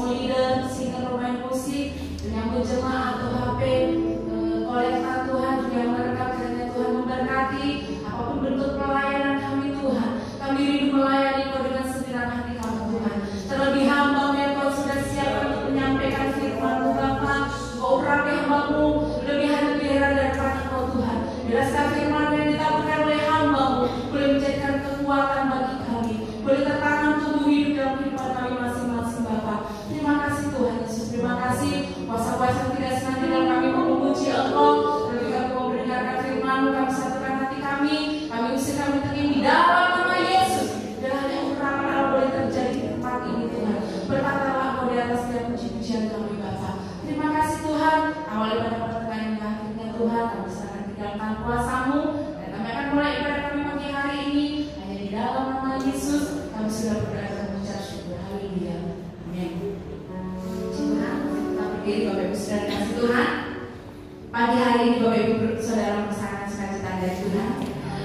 semua leader, singer, pemain musik, penyambut jemaat atau HP, kolektor Tuhan juga yang merekam, kiranya Tuhan memberkati apapun bentuk pelayanan kami Tuhan. Kami rindu melayani Kau dengan segenap hati kami Tuhan. Terlebih hamba yang Kau sudah siapkan untuk menyampaikan firman-Mu Bapa. Kau urapi hamba-Mu lebih heran daripada Kau Tuhan. Jelaskan firman yang ditaburkan oleh hamba-Mu boleh menjadikan kekuatan bagi kami, boleh tertanam tumbuh hidup dalam kehidupan kami masing-masing Bapa. Terima kasih Tuhan Yesus, terima kasih kuasa-kuasa yang tidak senang dalam kami memuji Engkau. Terlebih kami mau mendengarkan firman-Mu, kami satukan hati kami usir kami teguh di dalam nama Yesus. Biarlah hanya urapan Allah boleh terjadi di tempat ini Tuhan. Berkatalah Kau di atas setiap puji-pujian kami Bapa. Terima kasih Tuhan, awali pada pertengahan hingga akhirnya Tuhan, kami serahkan di dalam tangan kuasa-Mu. Dan kami akan mulai ibadah kami pagi hari ini hanya di dalam nama Yesus. Kami sudah berdoa dan mengucap syukur. Haleluya. Amin. Tuhan, kita berdiri Bapak Ibu Saudara kasih Tuhan. Pagi hari ini Bapak Ibu Saudara merasakan sukacita dari Tuhan.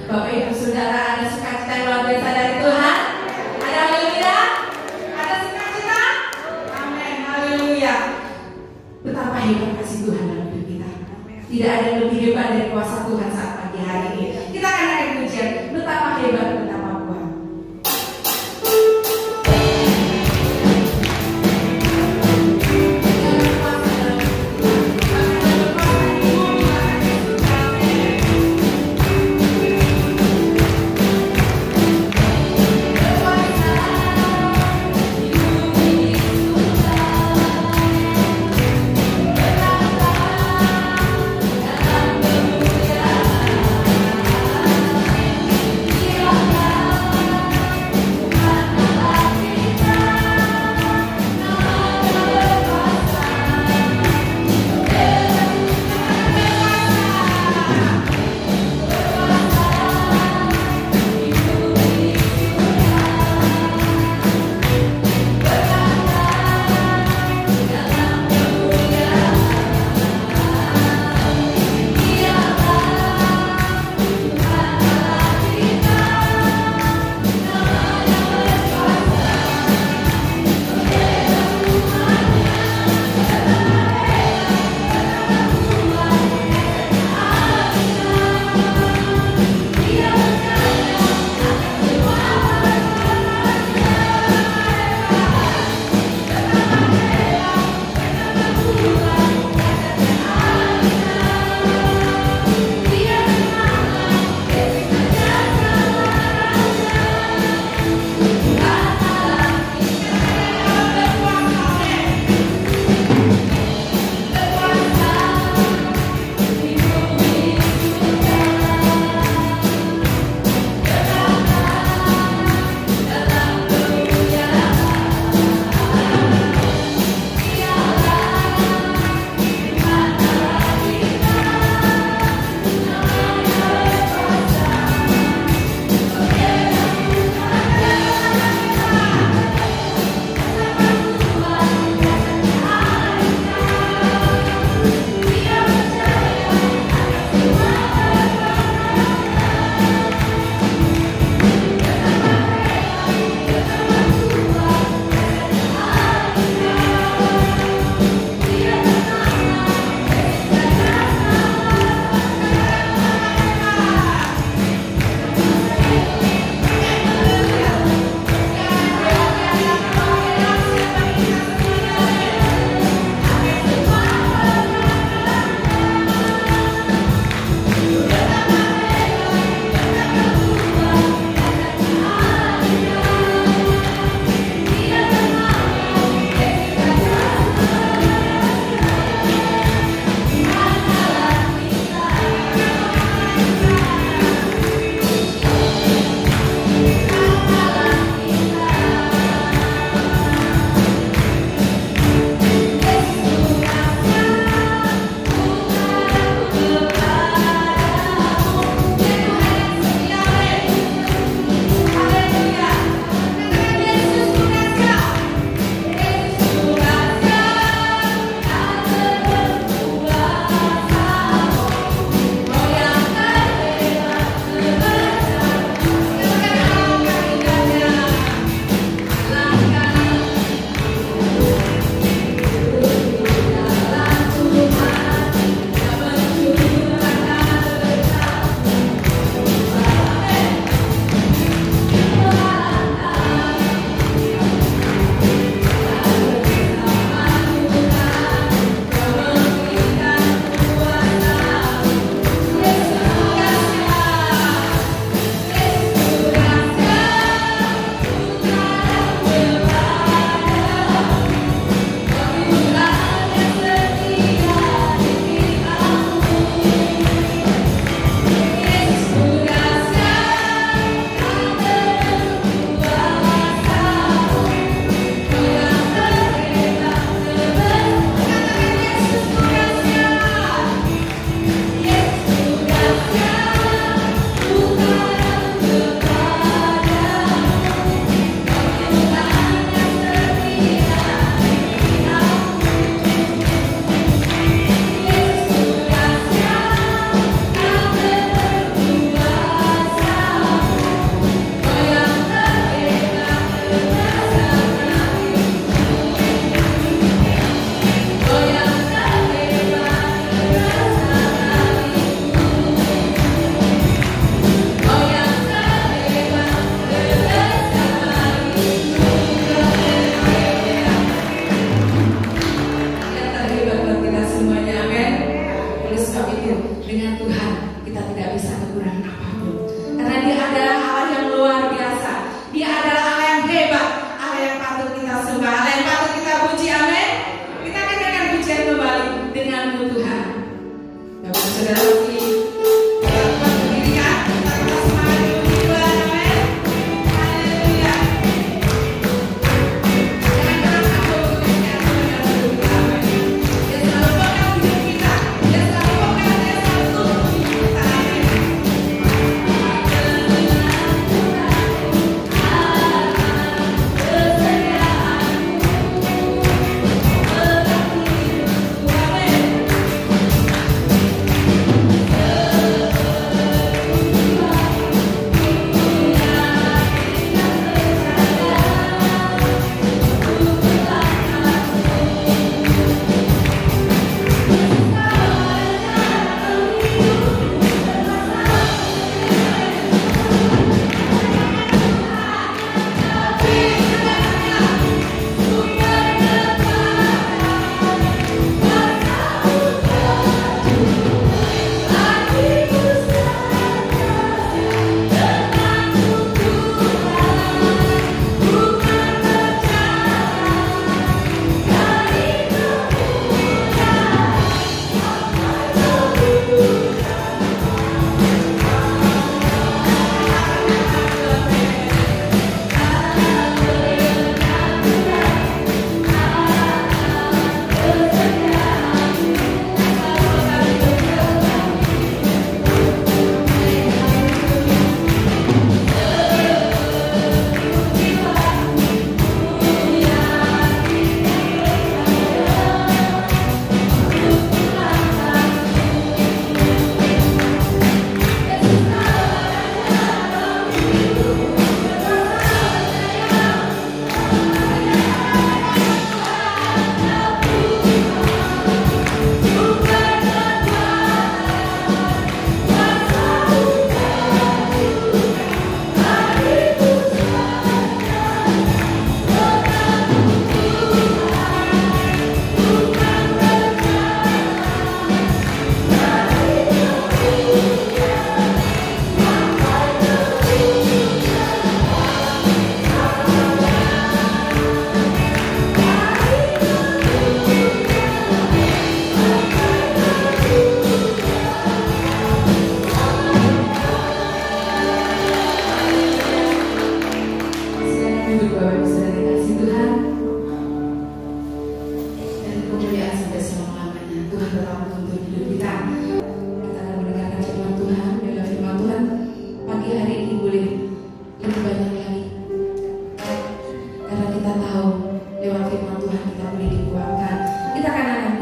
Bapak Ibu Saudara ada sukacita yang luar biasa dari Tuhan. Ada haleluya. Ada sukacita. Amin. Haleluya. Betapa hebat kasih Tuhan dalam hidup kita. Tidak ada yang lebih hebat dari kuasa Tuhan saat pagi hari ini. Kita akan naik pujian. Betapa hebat, betapa kuat. Dalam kemuliaan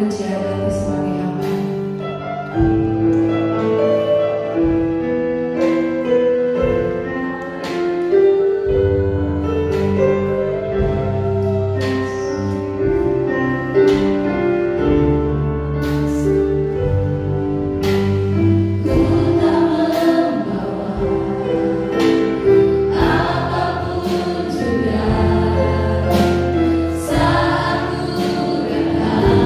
pujian hati sebagai hamba. Saat ku datang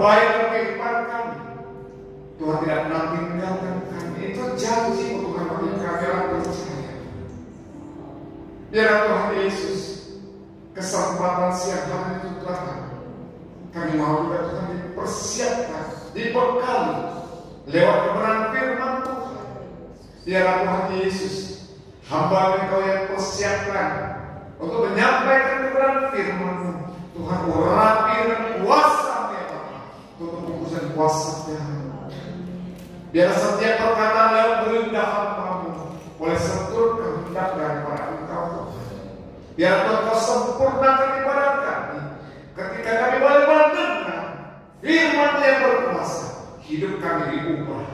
perbaikan kehidupan kami. Tuhan tidak pernah tinggalkan kami. Itu janji Tuhan bagi kami yang percaya. Biar Tuhan Yesus, kesempatan siang hari itu Tuhan, kami mau juga Tuhan dipersiapkan, dibekali lewat kebenaran firman Tuhan. Biarlah Tuhan Yesus, hamba Engkau yang persiapkan untuk menyampaikan kebenaran firman-Mu. Tuhan urapi dengan kuasa-Mu ya Bapa, untuk mengurusan kuasa-Mu. Biar setiap perkataan yang berindah hamba-Mu boleh setur kehendak daripada Engkau Tuhan. Biar Engkau sempurnakan ibadah kami ketika kami boleh mendengar firman yang berkuasa. Hidup kami diubah,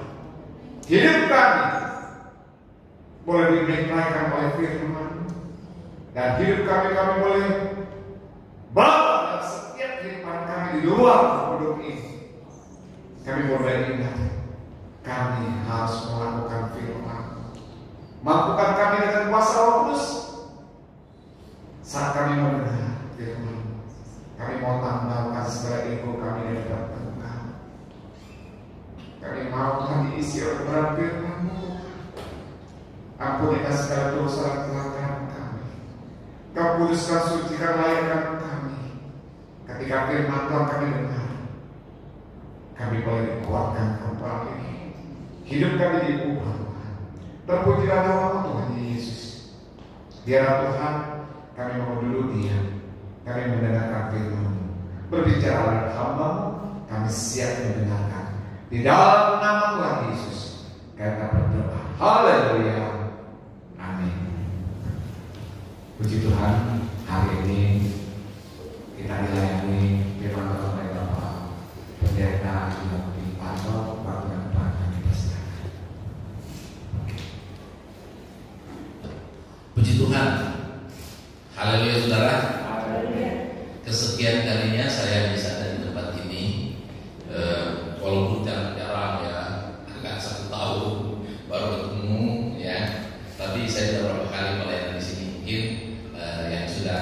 hidup kami boleh dimeteraikan oleh firman, dan hidup kami boleh bawa dalam setiap kehidupan kami di luar hidup ini. Kami boleh ingat, kami harus melakukan firman. Mampukan kami dengan kuasa Roh Kudus saat kami mendengar firman. Kami mau tanggalkan segala ego kami dari depan Engkau. Kami mau Tuhan diisi oleh kebenaran firman-Mu. Ampunikan segala dosa dan kelemahan kami. Kau kuduskan, sucikan, layakkan kami. Ketika firman Tuhan kami dengar, kami boleh dikuatkan kembali. Hidup kami diubah Tuhan. Terpujilah nama Tuhan Yesus. Biarlah Tuhan kami mau dulu diam, kami mendengarkan firman-Mu. Berbicara oleh hamba-Mu, kami siap mendengarkan. Di dalam nama Tuhan Yesus kami berdoa. Haleluya. Amin. Puji Tuhan, hari ini kita dilayani firman Tuhan oleh Bapak Pendeta Yudi Panto. Waktu yang depan kita silakan. Puji Tuhan. Haleluya saudara. Kesekian kalinya saya bisa ada di tempat ini, walaupun jarang ya, agak 1 tahun baru ketemu ya. Tapi saya sudah beberapa kali pelayanan di sini. Mungkin yang sudah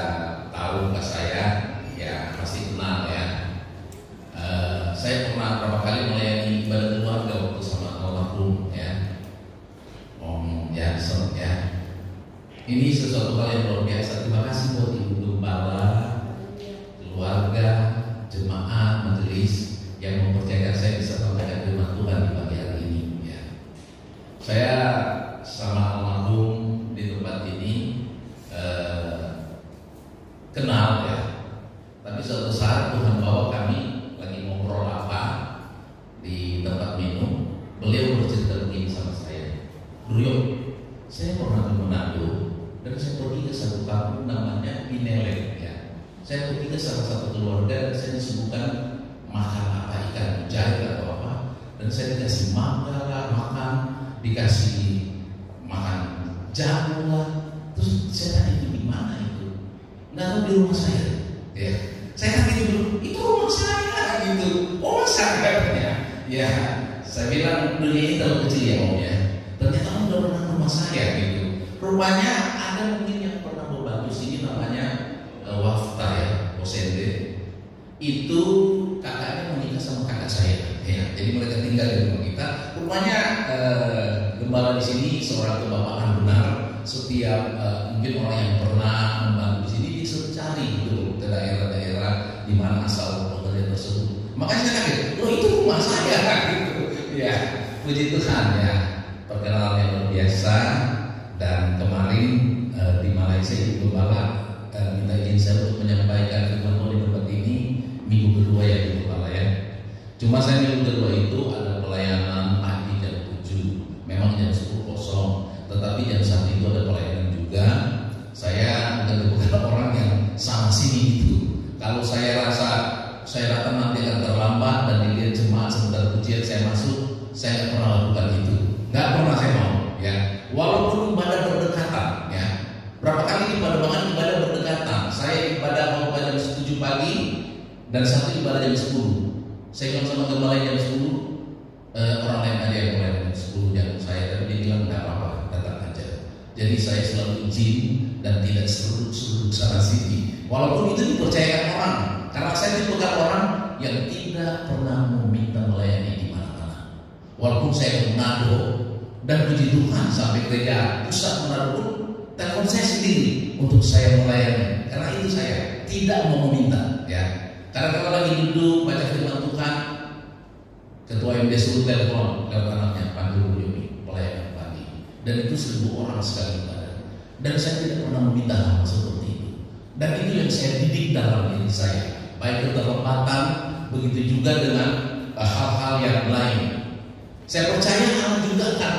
tahu ke saya ya pasti kenal ya. Saya pernah beberapa kali melayani ibadah keluarga waktu sama almarhum ya. Om Jansen ya. Ini sesuatu hal yang luar biasa. Terima kasih buat Ibu Gembala, keluarga, jemaat, majelis yang mempercayakan saya bisa sampaikan firman Tuhan di pagi hari ini ya. Saya sama almarhum di tempat ini kenal ya. Tapi suatu saat Tuhan bawa kami lagi ngobrol apa di tempat minum. Beliau bercerita begini sama saya, Bro, saya pernah ke Manado dan saya pergi ke satu kampung namanya Pineleng ya. Saya pergi ke salah satu keluarga dan saya disuguhkan makan apa, ikan mujair atau apa, dan saya dikasih makan, dikasih makan jamu lah. Terus saya tanya, itu di mana itu? Nggak tahu, di rumah saya ya. Saya kaget dulu, itu rumah saya gitu. Oh saya ya. Saya bilang dunia ini terlalu kecil ya Om ya. Ternyata Om udah pernah ke rumah saya gitu. Rupanya ada mungkin yang pernah membantu sini namanya Wafta ya, Osende. Itu kakaknya menikah sama kakak saya ya. Jadi mereka tinggal di rumah kita. Rupanya gembala di sini seorang kebapaan benar. Setiap mungkin orang yang pernah membantu di sini bisa cari gitu ke daerah-daerah di mana asal pekerjaan tersebut. Makanya saya kaget, loh itu rumah saya gitu. Ya, puji Tuhan ya. Perkenalan yang luar biasa. Dan kemarin di Malaysia Ibu Gembala minta izin saya untuk menyampaikan firman Tuhan di tempat ini minggu kedua ya Ibu Gembala ya. Cuma saya minggu kedua itu ada pelayanan pagi jam 7, memang jam 10 kosong. Tetapi jam 1 itu ada pelayanan juga. Saya bukan orang yang sama sini gitu. Kalau saya rasa saya datang nanti akan terlambat dan dilihat jemaat sebentar pujian saya masuk, saya nggak pernah lakukan itu. Nggak pernah saya mau ya. Walaupun ibadah berdekatan ya. Berapa kali ibadah berdekatan. Saya ibadah mau jam 7 pagi dan satu ibadah jam 10. Saya kalau sama gembala jam 10, orang lain aja yang mulai jam 10 jam saya, tapi dia bilang nggak apa-apa, datang aja. Jadi saya selalu izin dan tidak seruduk sana sini. Walaupun itu dipercayakan orang, karena saya dipegang orang yang tidak pernah meminta melayani di mana-mana. Walaupun saya Manado dan puji Tuhan sampai gereja pusat Manado pun telepon saya sendiri untuk saya melayani. Karena itu saya tidak mau meminta, ya. Karena kalau lagi duduk baca firman Tuhan, ketua MD suruh telepon lewat anaknya panggil Yomi pelayanan pagi, dan itu 1.000 orang sekali ibadah. Dan saya tidak pernah meminta hal seperti itu. Dan itu yang saya didik dalam diri saya, baik keterlambatan, begitu juga dengan hal-hal yang lain. Saya percaya Allah juga akan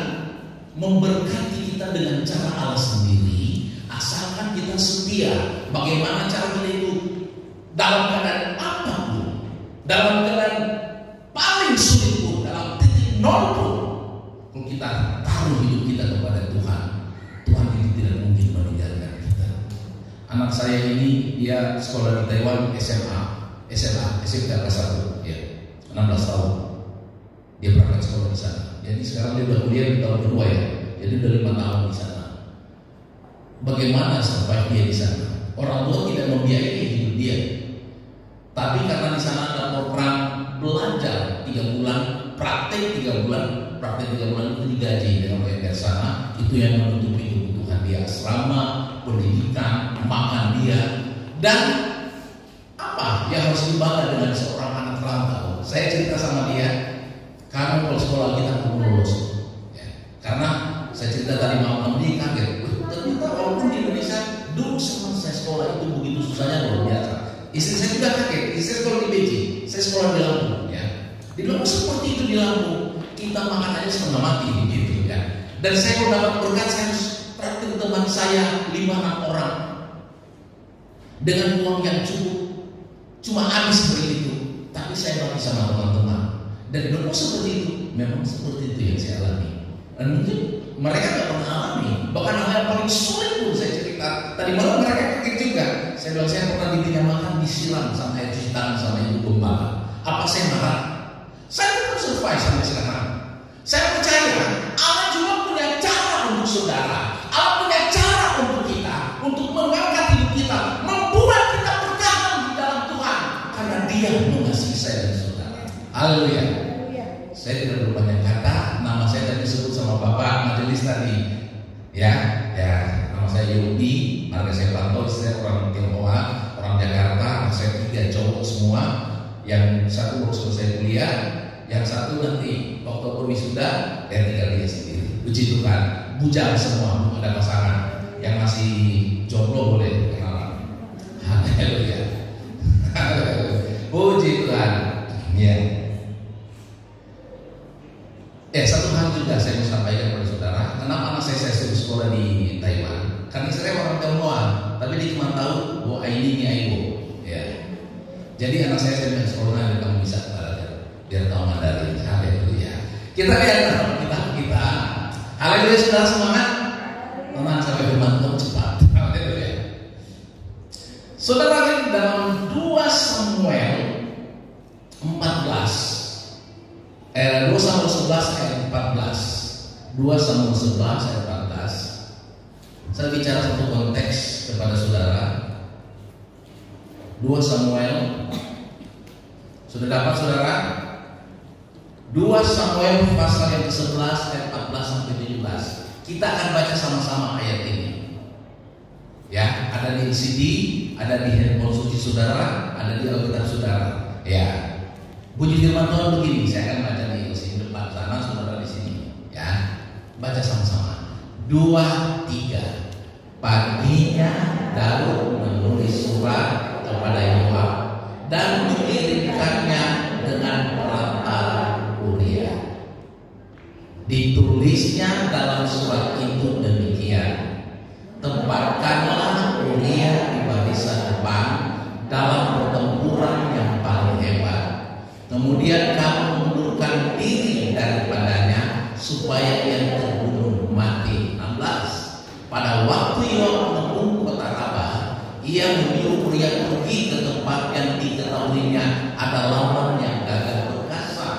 memberkati kita dengan cara Allah sendiri, asalkan kita setia. Bagaimana cara kita itu dalam keadaan apapun, dalam keadaan paling sulit pun, dalam titik nol pun, kalau kita taruh hidup kita kepada Tuhan, Tuhan itu tidak mungkin meninggalkan kita. Anak saya ini dia sekolah di Taiwan, SMK kelas 1, ya, 16 tahun. Dia berangkat sekolah di sana. Jadi sekarang dia udah kuliah di tahun kedua, ya. Jadi udah 5 tahun di sana. Bagaimana survive dia di sana? Orang tua tidak membiayai hidup dia. Tapi karena di sana ada program belajar 3 bulan, praktek 3 bulan itu digaji dengan PNR sana. Itu yang menutupi kebutuhan dia, asrama, pendidikan, makan dia, dan apa yang harus dibangga dengan seorang anak rantau. Saya cerita sama dia, kamu kalau sekolah kita kamu lulus, ya. Karena saya cerita tadi malam dia kaget, ternyata walaupun di Indonesia dulu saya sekolah itu begitu susahnya luar biasa. Istri saya juga kaget, istri saya sekolah di Beijing, saya sekolah di Lampung, ya. Di Lampung seperti itu, di Lampung kita makan aja setengah mati gitu, ya. Dan saya kalau dapat berkat, saya harus traktir teman saya 5-6 orang dengan uang yang cukup, cuma habis begitu. Tapi saya bagi sama teman-teman. Dan dulu seperti itu, memang seperti itu yang saya alami. Dan mungkin mereka tidak pernah alami. Bahkan hal yang paling sulit pun saya cerita. Tadi malam mereka kaget juga. Saya bilang saya pernah diberikan makan disiram sama air cuci tangan sama ibu gembala. Apa saya marah? Saya tetap survive sampai sekarang. Saya percaya Allah juga punya cara untuk saudara. Allah punya cara untuk kita, untuk mengangkat hidup kita, membuat kita bertahan di dalam Tuhan. Karena Dia mengasihi saya dan saudara. Haleluya. Saya tidak berbanyak kata. Nama saya tadi disebut sama Bapak majelis tadi, ya. Nama saya Yudi, marga saya Panto, saya orang Tionghoa, orang Jakarta. Saya 3 cowok semua. Yang satu baru selesai kuliah, yang satu nanti Oktober wisuda, dan tinggal dia sendiri. Puji Tuhan, bujang semua, belum ada pasangan. Yang masih jomblo boleh kenalan. Haleluya. Puji Tuhan. Ya. Satu hal juga saya mau sampaikan kepada saudara. Kenapa anak saya suruh sekolah di Taiwan? Karena saya orang Tionghoa, tapi dia cuma tahu bahwa ini Aibo. Ya. Jadi anak saya bilang sekolah dan kamu bisa belajar, biar tahu Mandarin. Haleluya. Kita lihat dalam kitab kita. Haleluya, saudara, semangat. Tenang sampai firman Tuhan cepat. Haleluya. Saudara, dalam 2 Samuel 2 Samuel 11 ayat 14. 2 Samuel 11 ayat 14. Saya bicara satu konteks kepada saudara. 2 Samuel. Sudah dapat saudara? 2 Samuel pasal yang ke-11 ayat 14 sampai 17. Kita akan baca sama-sama ayat ini. Ya, ada di CD, ada di handphone suci saudara, ada di Alkitab saudara. Ya. Bunyi firman Tuhan begini, saya akan baca di sini depan sana, saudara di sini. Ya, baca sama-sama. 2, 3. Paginya Daud menulis surat kepada Yoab dan mengirimkannya dengan perantara Uria. Ditulisnya dalam surat itu demikian: tempatkanlah Uria di barisan depan dalam pertempuran yang paling hebat. Kemudian kamu mundurkan diri daripadanya supaya ia terbunuh mati. 16. Pada waktu Yoab menempuh kota Rabah, ia menyuruh Uria pergi ke tempat yang diketahuinya ada lawan yang gagah perkasa.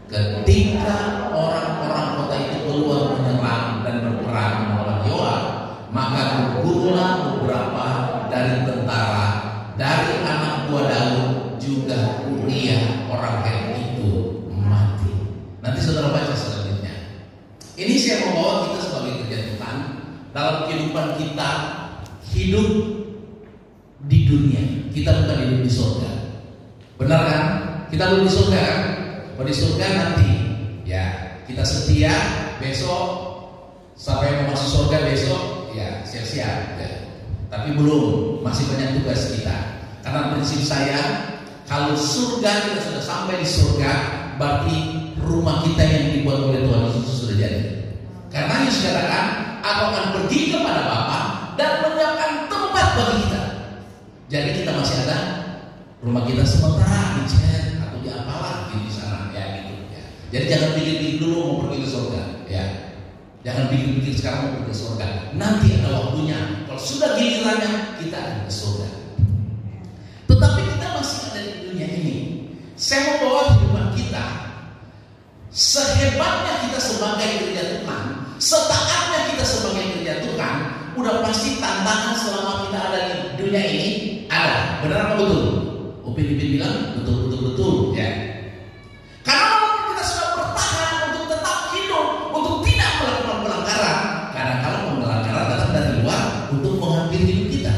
Ketika orang-orang kota itu keluar menyerang dan berperang melawan Yoab, maka gugurlah beberapa dari tentara dari anak buah Daud, juga dalam kehidupan kita hidup di dunia. Kita bukan hidup di surga. Benar kan? Kita belum di surga kan? Kalau di surga nanti ya kita setia, besok sampai mau masuk surga besok ya siap-siap ya. Tapi belum, masih banyak tugas kita. Karena prinsip saya, kalau surga kita sudah sampai di surga, berarti rumah kita yang dibuat oleh Tuhan Yesus sudah jadi. Karena Yesus katakan, aku akan pergi kepada Bapa dan menyiapkan tempat bagi kita. Jadi kita masih ada rumah kita sementara dicat atau di apalah di sana ya gitu ya. Jadi jangan pikir-pikir dulu mau pergi ke surga ya. Jangan pikir-pikir sekarang mau pergi ke surga. Nanti ada waktunya. Kalau sudah gilirannya kita akan ke surga. Tetapi kita masih ada di dunia ini. Saya mau bawa kehidupan kita. Sehebatnya kita sebagai kerja Tuhan, setaatnya kita sebagai kerja Tuhan, udah pasti tantangan selama kita ada di dunia ini ada. Benar apa betul? Upin bilang betul ya. Karena kita sudah bertahan untuk tetap hidup, untuk tidak melakukan pelanggaran. Karena kalau pelanggaran datang dari luar untuk mengambil hidup kita.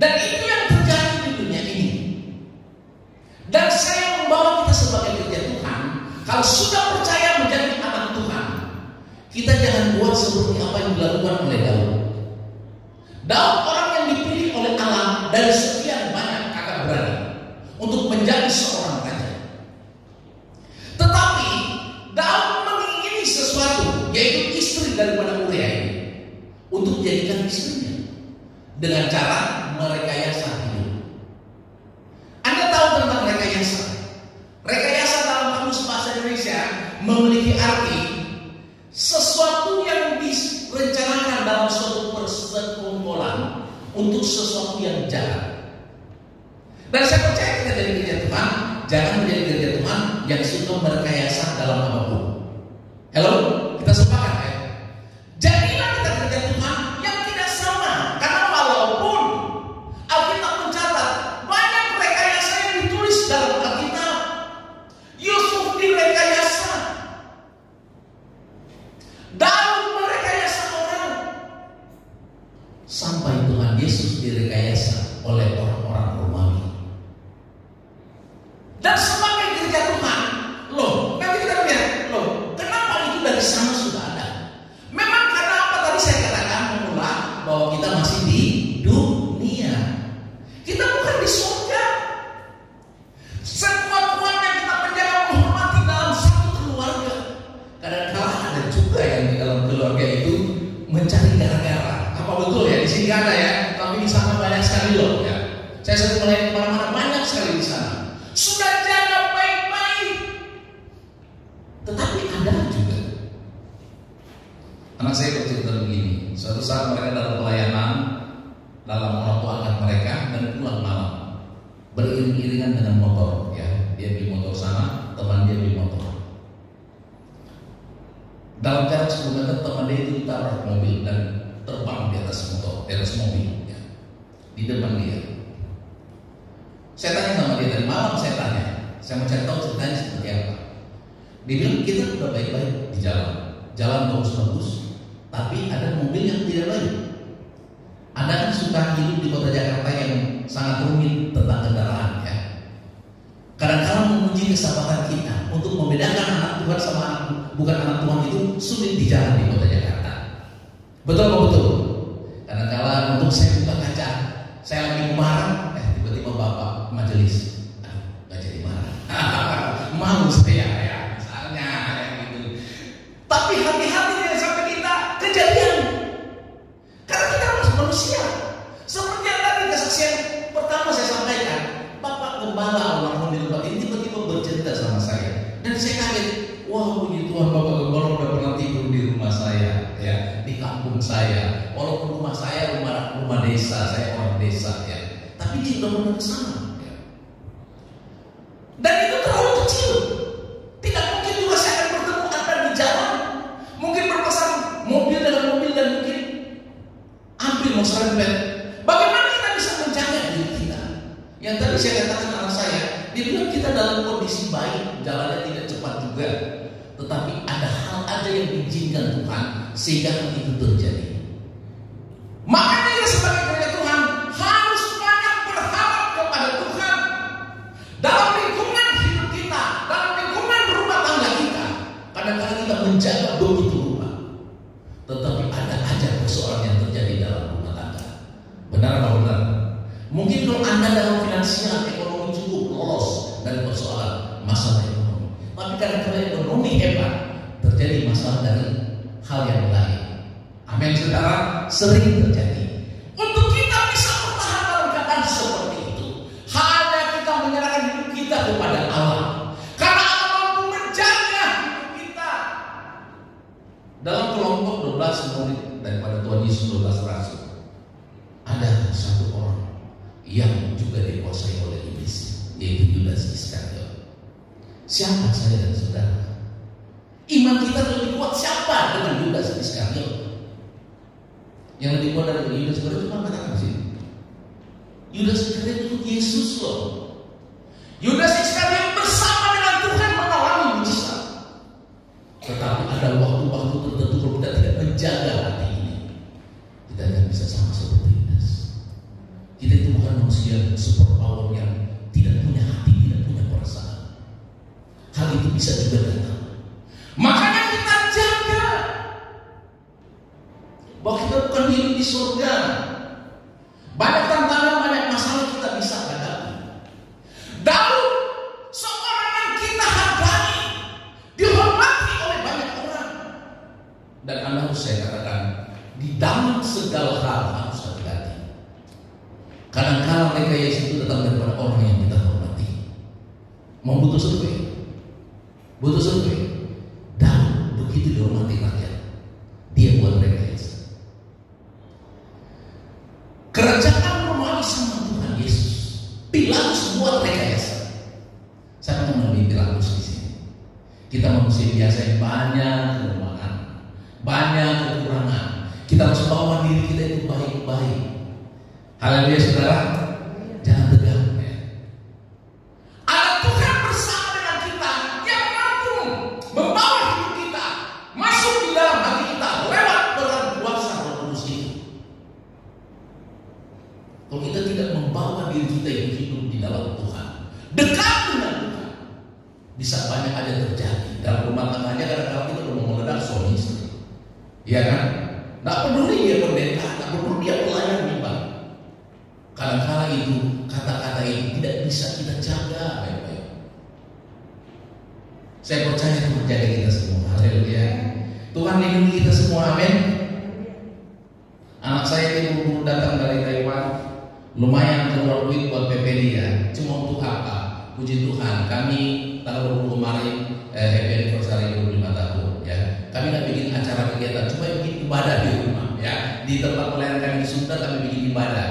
Dan itu yang terjadi di dunia ini. Dan saya membawa kita sebagai kerja Tuhan. Kalau sudah percaya menjadi anak Tuhan, kita jangan buat seperti apa yang dilakukan oleh Daud. Daud orang yang dipilih oleh Allah dari sekian banyak kakak beradik untuk menjadi seorang raja. Tetapi Daud mengingini sesuatu, yaitu istri daripada Uria ini, untuk dijadikan istrinya dengan cara merekayasa hidup. Anda tahu tentang rekayasa? Rekayasa dalam kamus bahasa Indonesia memiliki arti sesuatu yang direncanakan dalam suatu persekongkolan untuk sesuatu yang jahat. Dan saya percaya kita jadi kerja Tuhan, jangan menjadi kerja Tuhan yang suka merekayasa dalam apapun. Halo, kita sepakat ya? Jadilah kita kerja Tuhan yang tidak sama. Karena walaupun Alkitab mencatat banyak rekayasa yang ditulis dalam Alkitab, Yusuf direkayasa, Daud merekayasa orang, sampai Tuhan Yesus direkayasa oleh orang-orang Romawi. Dan sebagai kerja Tuhan, nanti kita lihat, kenapa itu dari sana sudah ada? Memang karena apa tadi saya katakan mengulang bahwa kita masih di dunia. Kita bukan di surga. Sekuat-kuatnya kita menjaga menghormati dalam satu keluarga. Kadang-kadang ada juga yang di dalam keluarga itu mencari gara-gara. Apa betul ya? Di sini nggak ada ya, tapi di sana banyak sekali loh ya. Saya sering melayani kemana-mana, banyak sekali di sana. Sudah jaga baik-baik, tetapi ada juga. Anak saya bercerita begini, suatu saat mereka dalam pelayanan, dalam waktu angkat mereka dan pulang malam, beriring-iringan dengan motor ya. Dia beli motor sana, teman dia beli motor. Dalam jarak 10 meter teman dia itu ditaruh mobil dan terbang di atas motor, di atas mobil ya, di depan dia. Saya tanya sama dia dari malam, saya mau cari tahu ceritanya seperti apa. Dia bilang kita udah baik-baik di jalan bagus-bagus, tapi ada mobil yang tidak baik. Anda kan suka hidup di kota Jakarta yang sangat rumit tentang kendaraan ya. Kadang-kadang menguji kesabaran kita untuk membedakan anak Tuhan sama bukan anak Tuhan itu sulit di jalan di kota Jakarta. Betul apa betul? Kadang-kadang untuk saya buka kaca, saya lagi marah, tiba-tiba bapak majelis, nggak jadi marah. Malu saya ya, misalnya gitu. Tapi hati-hati jangan sampai kita kejadian. Karena kita masih manusia. Seperti yang tadi kesaksian pertama saya sampaikan, Bapak Gembala almarhum di tempat ini tiba-tiba bercerita sama saya, dan saya kaget. Wah, puji Tuhan, Bapak Gembala udah pernah tidur di rumah saya, ya, di kampung saya. Walaupun rumah saya rumah desa, saya orang desa, ya. Tapi dia udah pernah ke sana. Ya. Dan itu terlalu kecil. Tidak mungkin juga saya akan bertemu Anda di jalan. Mungkin berpesan mobil dengan mobil dan mungkin ambil mau serempet. Bagaimana kita bisa menjaga diri kita? Yang tadi saya katakan anak saya, dia bilang kita dalam kondisi baik, jalannya tidak cepat juga. Tetapi ada hal aja yang diizinkan Tuhan sehingga itu terjadi. Mungkin kalau Anda dalam finansial, ekonomi cukup lolos dari persoalan masalah ekonomi. Tapi kadang-kadang ekonomi hebat, terjadi masalah dari hal yang lain. Amin, saudara, sering terjadi. Untuk kita bisa bertahan dalam keadaan seperti itu, hanya kita menyerahkan hidup kita kepada Allah. Karena Allah mampu menjaga hidup kita. Dalam kelompok 12 murid daripada Tuhan Yesus 12 rasul, ada satu orang yang juga dikuasai oleh iblis, yaitu Yudas Iskariot. Siapa saya dan saudara? Iman kita lebih kuat siapa dengan Yudas Iskariot? Yang lebih kuat dari Yudas Iskariot cuma katakan sih. Yudas Iskariot itu Yesus loh. Yudas Iskariot bersama dengan Tuhan mengalami mujizat. Tetapi ada waktu-waktu tertentu kalau kita tidak menjaga hati ini, kita akan bisa sama seperti Yudas. Kita itu bukan manusia super power yang tidak punya hati, tidak punya perasaan. Hal itu bisa juga datang. Makanya kita jaga bahwa kita bukan hidup di surga. Banyak tantangan, banyak masalah kita bisa hadapi. Daud, seorang yang kita hargai, dihormati oleh banyak orang. Dan Anda harus saya katakan, di dalam segala hal harus hati-hati. Kadang-kadang rekayasa itu datang daripada orang yang kita hormati. Mau butuh survei? Butuh survei? Dan begitu dihormati rakyat, dia buat rekayasa. Kerajaan Romawi sama Tuhan Yesus, Pilatus buat rekayasa. Saya mau lebih Pilatus di sini. Kita manusia biasa yang banyak kelemahan, banyak kekurangan. Kita harus bawa diri kita itu baik-baik. Haleluya, saudara. Jangan tegang. Ada Tuhan bersama dengan kita yang mampu membawa hidup kita masuk di dalam hati kita lewat peran kuasa Roh Kudus itu. Kalau kita tidak membawa diri kita yang hidup di dalam Tuhan, dekat dengan Tuhan, bisa banyak aja terjadi. Dalam rumah tangganya kadang-kadang kita udah mau meledak suami istri. Iya kan? Nggak peduli dia pendeta, nggak peduli dia pelayan mimbar. Kadang-kadang itu kata-kata ini tidak bisa kita jaga baik-baik. Saya percaya Tuhan jaga kita semua. Haleluya. Tuhan lindungi kita semua. Amin. Anak saya itu baru datang dari Taiwan, lumayan keluar duit buat PP dia. Cuma untuk apa? Puji Tuhan, kami tanggal 20 kemarin happy anniversary 25 tahun. Ya, kami nggak bikin acara kegiatan, cuma bikin ibadah di rumah. Ya, di tempat pelayanan kami di Sunda kami bikin ibadah.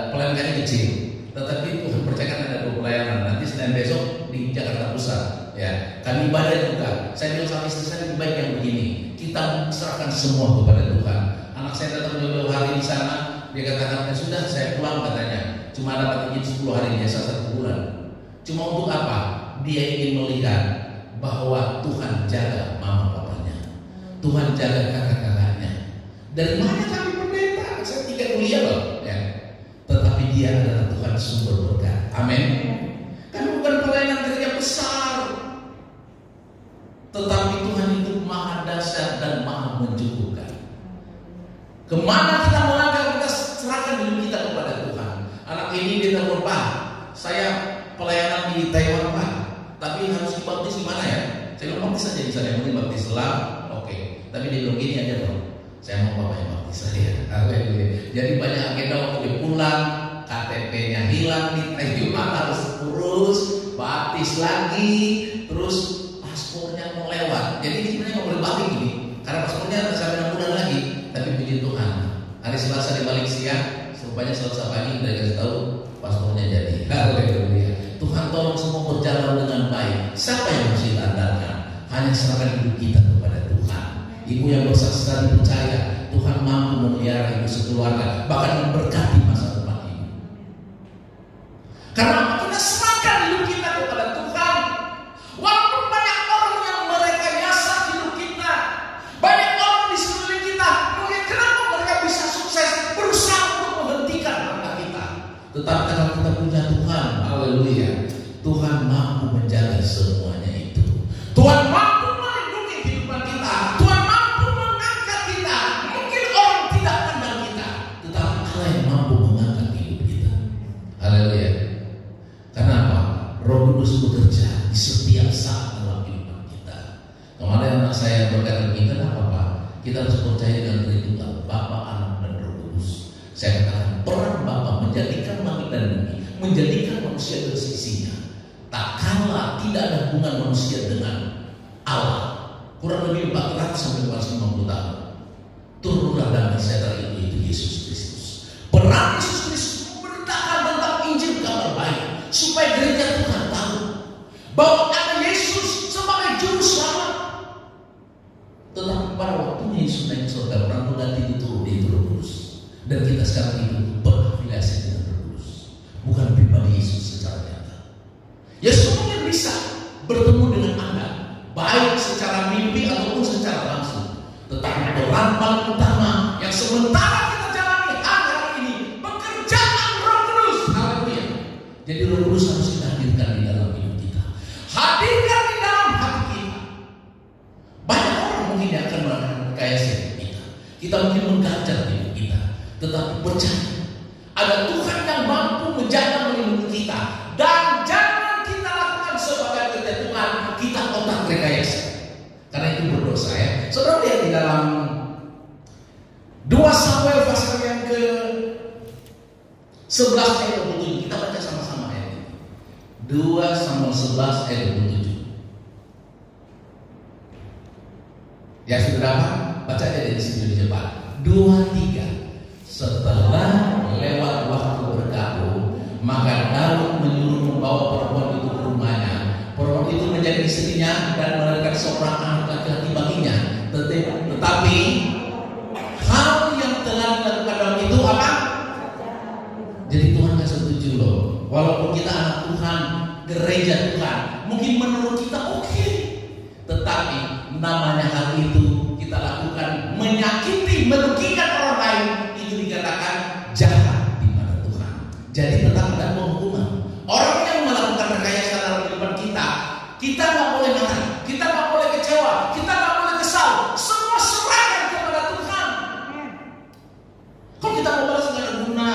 Pelayanan kami kecil, tetapi Tuhan percayakan ada 2 pelayanan. Nanti Senin besok di Jakarta Pusat. Ya, kami ibadah juga. Saya bilang sama istri saya lebih baik yang begini. Kita serahkan semua kepada Tuhan. Anak saya datang jauh-jauh hari di sana. Dia katakan, sudah saya pulang katanya. Cuma dapat izin 10 hari biasa 1 bulan. Cuma untuk apa? Dia ingin melihat bahwa Tuhan jaga mama papanya, Tuhan jaga kakak-kakaknya. Dari mana kami pendeta? Saya 3 kuliah loh. Ya. Tetapi dia adalah Tuhan sumber berkat. Amin. Kami bukan pelayanan gereja besar, tetapi Tuhan itu maha dahsyat dan maha mencukupkan. Kemana kita melangkah, kita serahkan diri kita kepada Tuhan. Anak ini dia telepon, Pak, saya pelayanan di Taiwan Pak, tapi harus dibaptis di mana ya? Saya bilang baptis aja di sana, yang penting baptis Islam, oke. Tapi dia bilang gini aja bro, saya mau bapak yang baptis saya. Jadi banyak agenda waktu dia pulang, KTP-nya hilang di Taiwan, harus urus, baptis lagi, terus paspornya mau lewat. Jadi ini sebenarnya nggak boleh balik gini, karena paspornya sampai 6 bulan lagi. Tapi puji Tuhan, hari Selasa di balik siang, rupanya Selasa pagi udah kasih tahu paspornya jadi. Haleluya. Tuhan tolong semua berjalan dengan baik. Siapa yang mesti andalkan? Hanya serahkan hidup kita kepada Tuhan. Ibu yang bersaksi tadi percaya Tuhan mampu memelihara ibu sekeluarga, bahkan memberkati masa depan ibu. Karena kita serahkan hidup kita kepada Tuhan. Walaupun banyak orang yang merekayasa hidup kita, banyak orang di sekeliling kita, mungkin kenapa mereka bisa sukses berusaha untuk menghentikan langkah kita. Tetapi kalau kita punya Tuhan, haleluya, Tuhan mampu menjaga semuanya itu. Tuhan mampu melindungi kehidupan kita. Tuhan mampu mengangkat kita. Mungkin orang tidak pandang kita, tetapi Allah yang mampu mengangkat hidup kita. Kudus bekerja di setiap saat dalam kehidupan kita. Kemarin anak saya berkata kita apa? Kita harus percaya dengan Tritunggal, Bapa, Anak, dan Roh Kudus. Saya katakan peran Bapa menjadikan langit dan bumi, menjadikan manusia dari sisinya. Tak kalah tidak ada hubungan manusia dengan Allah. Kurang lebih 400 sampai 450 tahun. Turunlah damai sejahtera itu Yesus Kristus. Peran Yesus Kristus memberitakan tentang Injil kabar baik supaya gereja Tuhan tahu bahwa ada Yesus sebagai juru selamat. Tetapi pada waktunya Yesus naik ke surga, orang mengganti itu di Roh Kudus. Dan kita sekarang itu berafiliasi dengan Roh Kudus, bukan pribadi Yesus secara nyata. Yesus mungkin bisa bertemu dengan Anda, baik secara mimpi ataupun secara langsung. Tetapi peran paling utama yang sementara kita jalani hari ini, pekerjaan Roh Kudus. Haleluya. Jadi Roh Kudus harus kita hadirkan di dalam hidup kita, hadirkan di dalam hati kita. Banyak orang mungkin yang akan melakukan rekayasa kita. Kita mungkin menggajar hidup kita, tetapi percaya ada Tuhan yang mampu menjaga melindungi kita. Dan jangan kita lakukan sebagai kerja Tuhan, kita otak rekayasa. Karena itu berdosa ya. Saudara lihat di dalam 2 Samuel pasal yang ke 11 ayat 27. Kita baca sama-sama ayat ini. 2 Samuel 11 ayat 27. Ya sudah dapat? Baca aja di sini cepat. 2, 3. Setelah lewat waktu berkabung, maka Daud menyuruh membawa perempuan itu ke rumahnya. Perempuan itu menjadi istrinya dan melahirkan seorang anak laki-laki baginya. Tetapi hal yang telah dilakukan dalam itu apa? Jadi Tuhan gak setuju loh. Walaupun kita anak Tuhan, gereja Tuhan, mungkin menurut kita oke, tetapi namanya hal itu kita lakukan menyakiti, merugikan orang lain, itu dikatakan jahat di mata Tuhan. Jadi tetap ada penghukuman. Orang yang melakukan rekayasa dalam kehidupan kita nggak boleh marah, kita nggak boleh kecewa, kita nggak boleh kesal. Semua serahkan kepada Tuhan. Kalau kita mau balas nggak ada guna.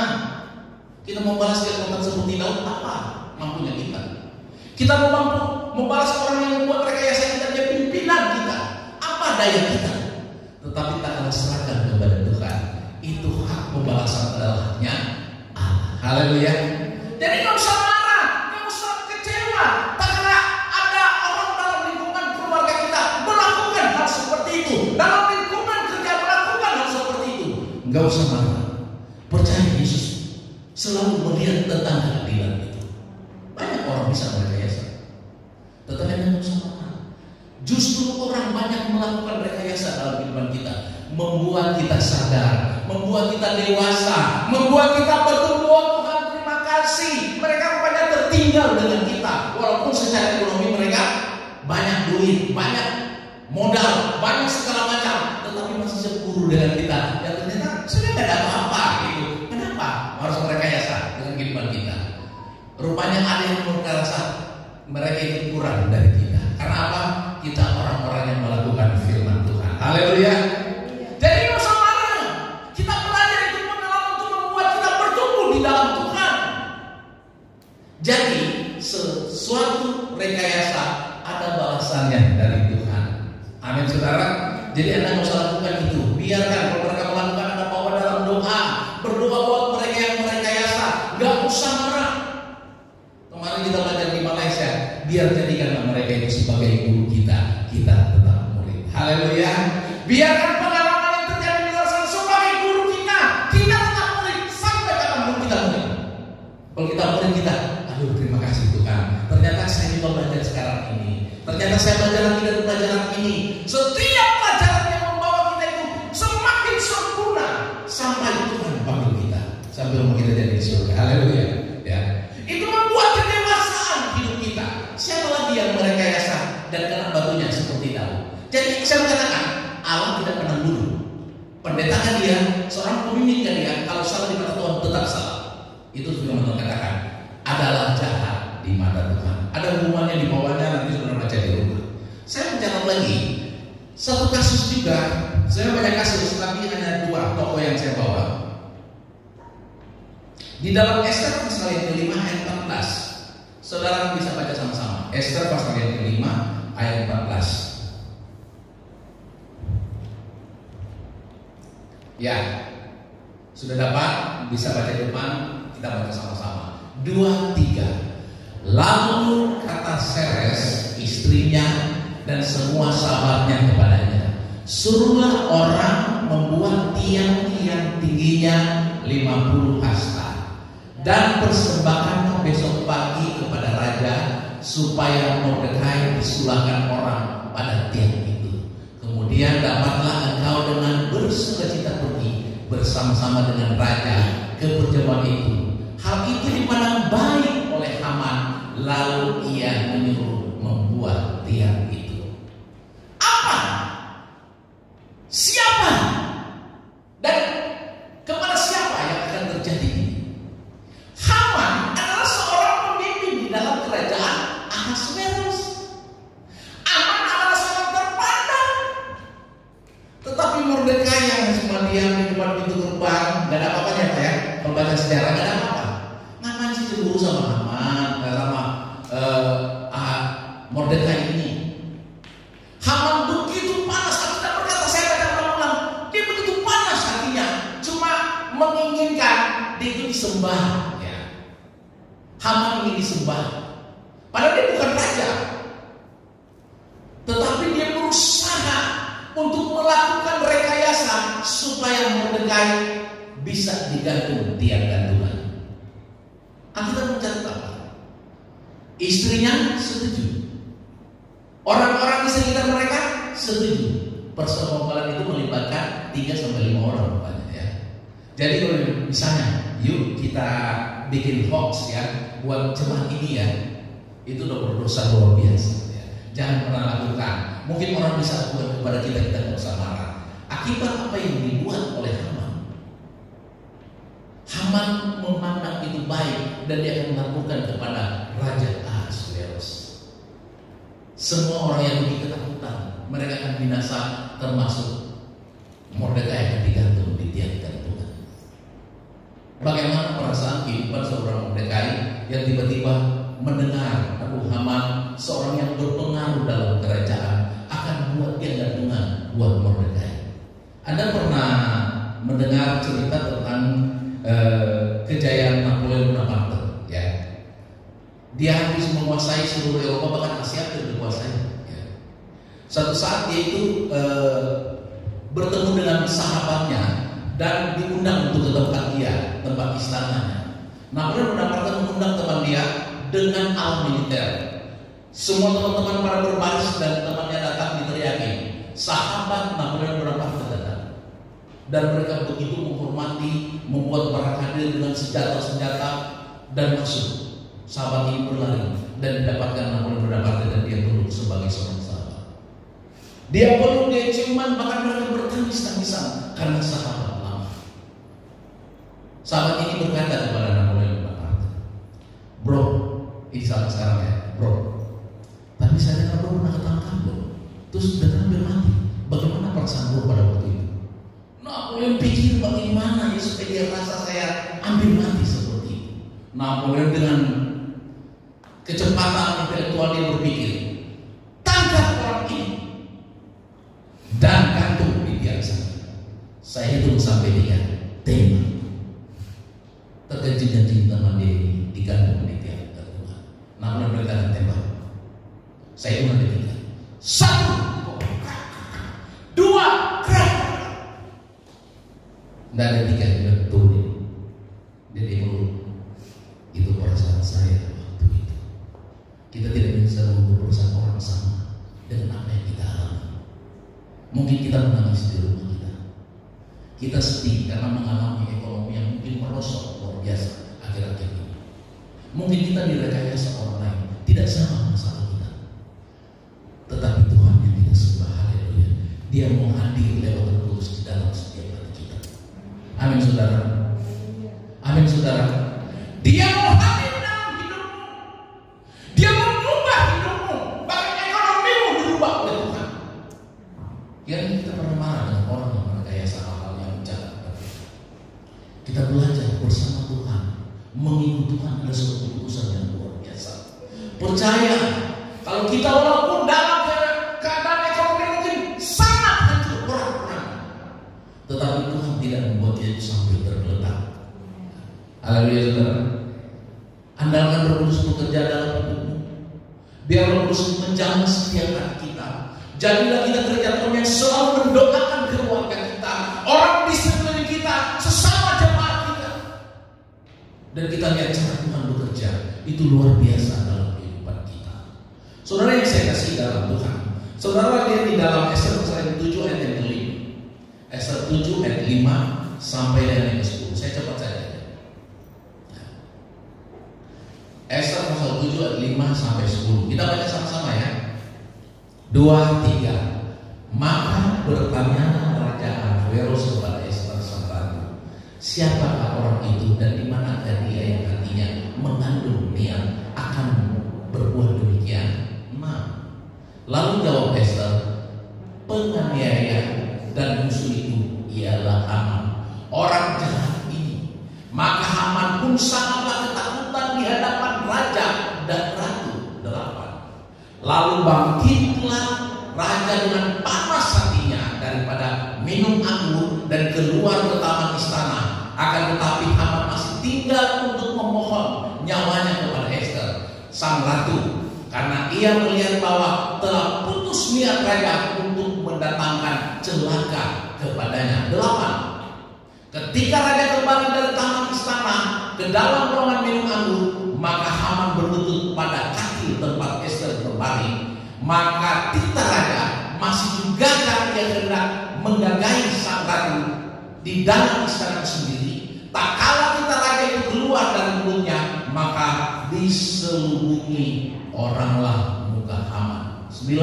Kita mau balas kehidupan seperti Daud, apa mampunya kita? Kita mau mampu membalas orang yang membuat rekayasa kita, dia pimpinan kita, apa daya kita? Tetapi tak akan serahkan kepada Tuhan. Itu hak pembalasan adalah haknya Allah. Haleluya. Jadi nggak usah marah, nggak usah kecewa. Tak kena ada orang dalam lingkungan keluarga kita melakukan hal seperti itu, dalam lingkungan kerja melakukan hal seperti itu. Nggak usah marah. Percaya Yesus selalu melihat tentang keadilan itu. Banyak orang bisa merekayasa, tetapi nggak usah marah. Justru orang banyak melakukan rekayasa dalam kehidupan kita, membuat kita sadar, membuat kita dewasa, membuat kita bertumbuh. Tuhan terima kasih, mereka rupanya tertinggal dengan kita, walaupun secara ekonomi mereka banyak duit, banyak modal, banyak segala macam, tetapi masih cemburu dengan kita. Ya ternyata sudah tidak ada apa-apa gitu. Kenapa harus merekayasa dengan kehidupan kita? Rupanya ada yang merasa mereka itu kurang dari kita. Karena apa? Kita orang-orang yang melakukan firman Tuhan. Haleluya. Jadi nggak usah marah. Kita belajar itu pengalaman untuk membuat kita bertumbuh di dalam Tuhan. Jadi sesuatu rekayasa ada balasannya dari Tuhan. Amin saudara. Jadi Anda nggak usah lakukan itu. Biarkan kalau mereka melakukan, Anda bawa dalam doa. Berdoa buat mereka yang merekayasa. Nggak usah marah. Kemarin kita belajar di Malaysia. Biar jadikanlah mereka itu sebagai guru kita. Kita tetap murid. Haleluya. Biarkan pengalaman yang terjadi di luar sana sebagai guru kita. Kita tetap murid sampai kapanpun kita murid. Kalau kita murid kita, aduh terima kasih Tuhan. Ternyata saya juga belajar sekarang ini. Ternyata saya belajar lagi dari pelajaran ini. Setiap pelajaran yang membawa kita itu semakin sempurna sampai Tuhan panggil kita, sampai rumah kita jadi di surga. Haleluya. Ya. Itu membuat kedewasaan hidup kita. Siapa lagi yang merekayasa dan kena batunya seperti Daud? Jadi saya katakan Allah tidak pernah dulu. Pendeta kan dia, seorang pemimpin kan dia, kalau salah di mata Tuhan tetap salah. Itu sudah Tuhan katakan adalah jahat di mata Tuhan. Ada hubungannya di bawahnya, nanti sudah baca di rumah. Saya mencatat lagi satu kasus juga. Saya banyak kasus, tapi hanya 2 tokoh yang saya bawa. Di dalam Ester pasal yang ke-5 ayat 14. Saudara bisa baca sama-sama. Ester pasal yang kelima ayat 14. Ya, sudah dapat? Bisa baca depan, kita baca sama-sama. 2, 3. Lalu kata Seres, istrinya dan semua sahabatnya kepadanya, suruhlah orang membuat tiang-tiang tingginya 50 hasta dan persembahkan besok pagi kepada raja, supaya Mordekai disulahkan orang pada tiang itu. Kemudian dapatlah engkau dengan bersukacita pergi bersama-sama dengan raja ke perjamuan itu. Hal itu dipandang baik oleh Haman, lalu ia menyuruh membuat tiang itu. Apa? Siapa? Dan kepada siapa yang akan terjadi ini? Haman adalah seorang pemimpin di dalam kerajaan Ahasuerus. Haman adalah seorang terpandang. Tetapi Mordekai yang cuma diam di depan pintu gerbang, gak ada apa-apanya Pak ya. Kalau baca sejarah gak ada apa-apa. Ngapain sih cemburu sama Haman, sama Mordekai ini? Haman begitu panas, aku tidak berkata, saya baca ulang-ulang. Dia begitu panas hatinya, cuma menginginkan dia itu disembah. Ya. Haman ingin disembah, padahal dia bukan raja, tetapi dia berusaha untuk melakukan rekayasa supaya Mordekai bisa digantung tiang gantungan. Alkitab mencatat apa? Istrinya setuju, orang-orang di sekitar mereka setuju. Persekongkolan itu melibatkan 3-5 orang rupanya ya. Jadi kalau misalnya, yuk kita bikin hoax ya buat jemaat ini ya, itu udah berdosa luar biasa ya. Jangan pernah lakukan. Mungkin orang bisa lakukan kepada kita nggak usah marah. Akibat apa yang dibuat oleh Haman? Haman memandang itu baik dan dia akan melakukan kepada Raja Ahasuerus. Semua orang yang Yahudi ketakutan, mereka akan binasa, termasuk Mordekai yang digantung di tiang gantungan. Bagaimana perasaan kehidupan seorang Mordekai yang tiba-tiba mendengar Haman, seorang yang berpengaruh dalam kerajaan, akan membuat tiang gantungan buat Mordekai. Anda pernah mendengar cerita tentang kejayaan Napoleon Bonaparte ya. Dia habis menguasai seluruh Eropa, bahkan Asia sudah dikuasai ya. Suatu saat dia itu bertemu dengan sahabatnya dan diundang untuk ke tempat dia, tempat istananya. Napoleon Bonaparte mengundang teman dia dengan alat militer. Semua teman-teman pada berbaris dan temannya datang diteriaki, sahabat Napoleon Bonaparte datang. Dan mereka begitu menghormati, membuat para kader dengan senjata-senjata dan masuk. Sahabat ini berlari dan didapatkan Napoleon Bonaparte dan dia peluk sebagai seorang sahabat. Dia peluk, dia ciuman, bahkan mereka bertangis-tangisan karena sahabat lama. Sahabat ini berkata kepada Napoleon Bonaparte, bro, ini sahabat sekarang ya, bro. Tapi saya dengar bro pernah ketangkap bro, terus sudah hampir mati. Bagaimana perasaan bro pada waktu itu? Napoleon pikir bagaimana ya supaya dia rasa saya ambil mati seperti itu. Napoleon dengan kecepatan intelektual dia berpikir, tangkap orang ini dan gantung di tiang sana. Saya hitung sampai 3, tembak. Terkencing-kencing teman dia ini digantung di tiang gantungan. Napoleon berkata tembak. Saya hitung sampai 3. 1, 2, crack. Tidak ada 3 dia turun. Dia diurut. Itu perasaan saya waktu itu. Kita tidak bisa mengukur perasaan orang sama dengan apa yang kita alami. Mungkin kita menangis di rumah kita. Kita sedih karena mengalami ekonomi yang mungkin merosot luar biasa akhir-akhir ini. Mungkin kita direkayasa orang lain, tidak sama masalah kita. Tetapi Tuhan yang kita sembah, haleluya, Dia mau hadir lewat Roh Kudus di dalam setiap hati kita. Amin saudara. Amin saudara. Dia mau hadir dalam hidupmu. Dia mau mengubah hidupmu. Bahkan ekonomimu dirubah oleh Tuhan. Kira-kira kita pernah marah dengan orang yang merekayasa hal-hal yang jahat. Kita belajar bersama Tuhan. Mengikut Tuhan adalah suatu keputusan yang luar biasa. Percaya, kalau kita walaupun dalam keadaan ekonomi mungkin sangat hancur, kurang, tetapi Tuhan tidak membuat dia sampai tergeletak. Haleluya, saudara. Andalkan Roh Kudus bekerja dalam hidupmu. Biar Roh Kudus menjamah setiap hati kita. Jadilah kita gereja Tuhan yang selalu mendoakan keluarga kita, orang di sekeliling kita, sesama jemaat kita. Dan kita lihat cara Tuhan bekerja itu luar biasa dalam kehidupan kita. Saudara yang saya kasih dalam Tuhan, saudara lihat di dalam Ester pasal 7 ayat yang ke-5. Ester 7 ayat 5 sampai dengan yang ke-10. Saya cepat saja. Ester pasal 7 ayat 5 sampai 10. Kita baca sama-sama ya. 2, 3. Maka bertanyalah Raja Ahasveros kepada Ester sang ratu, siapakah orang itu dan di manakah dia yang hatinya mengandung niat akan berbuat demikian? Lalu jawab Ester, penganiaya dan musuh itu ialah Haman, orang jahat ini. Maka Haman pun sangatlah ketakutan di hadapan raja dan ratu. 8. Lalu bangkitlah raja dengan panas hatinya daripada minum anggur dan keluar ke taman istana. Akan tetapi Haman masih tinggal untuk memohon nyawanya kepada Ester sang ratu, karena ia melihat bahwa telah putus niat raja untuk mendatangkan celaka kepadanya. 8. Ketika raja kembali dari taman istana ke dalam ruangan minum anggur, maka Haman berlutut pada kaki tempat Ester berbaring. Maka tita raja masih juga ia hendak menggagahi sang ratu di dalam istana sendiri. Tak kala tita raja itu keluar dari mulutnya, maka diselubungi oranglah muka Haman. 9.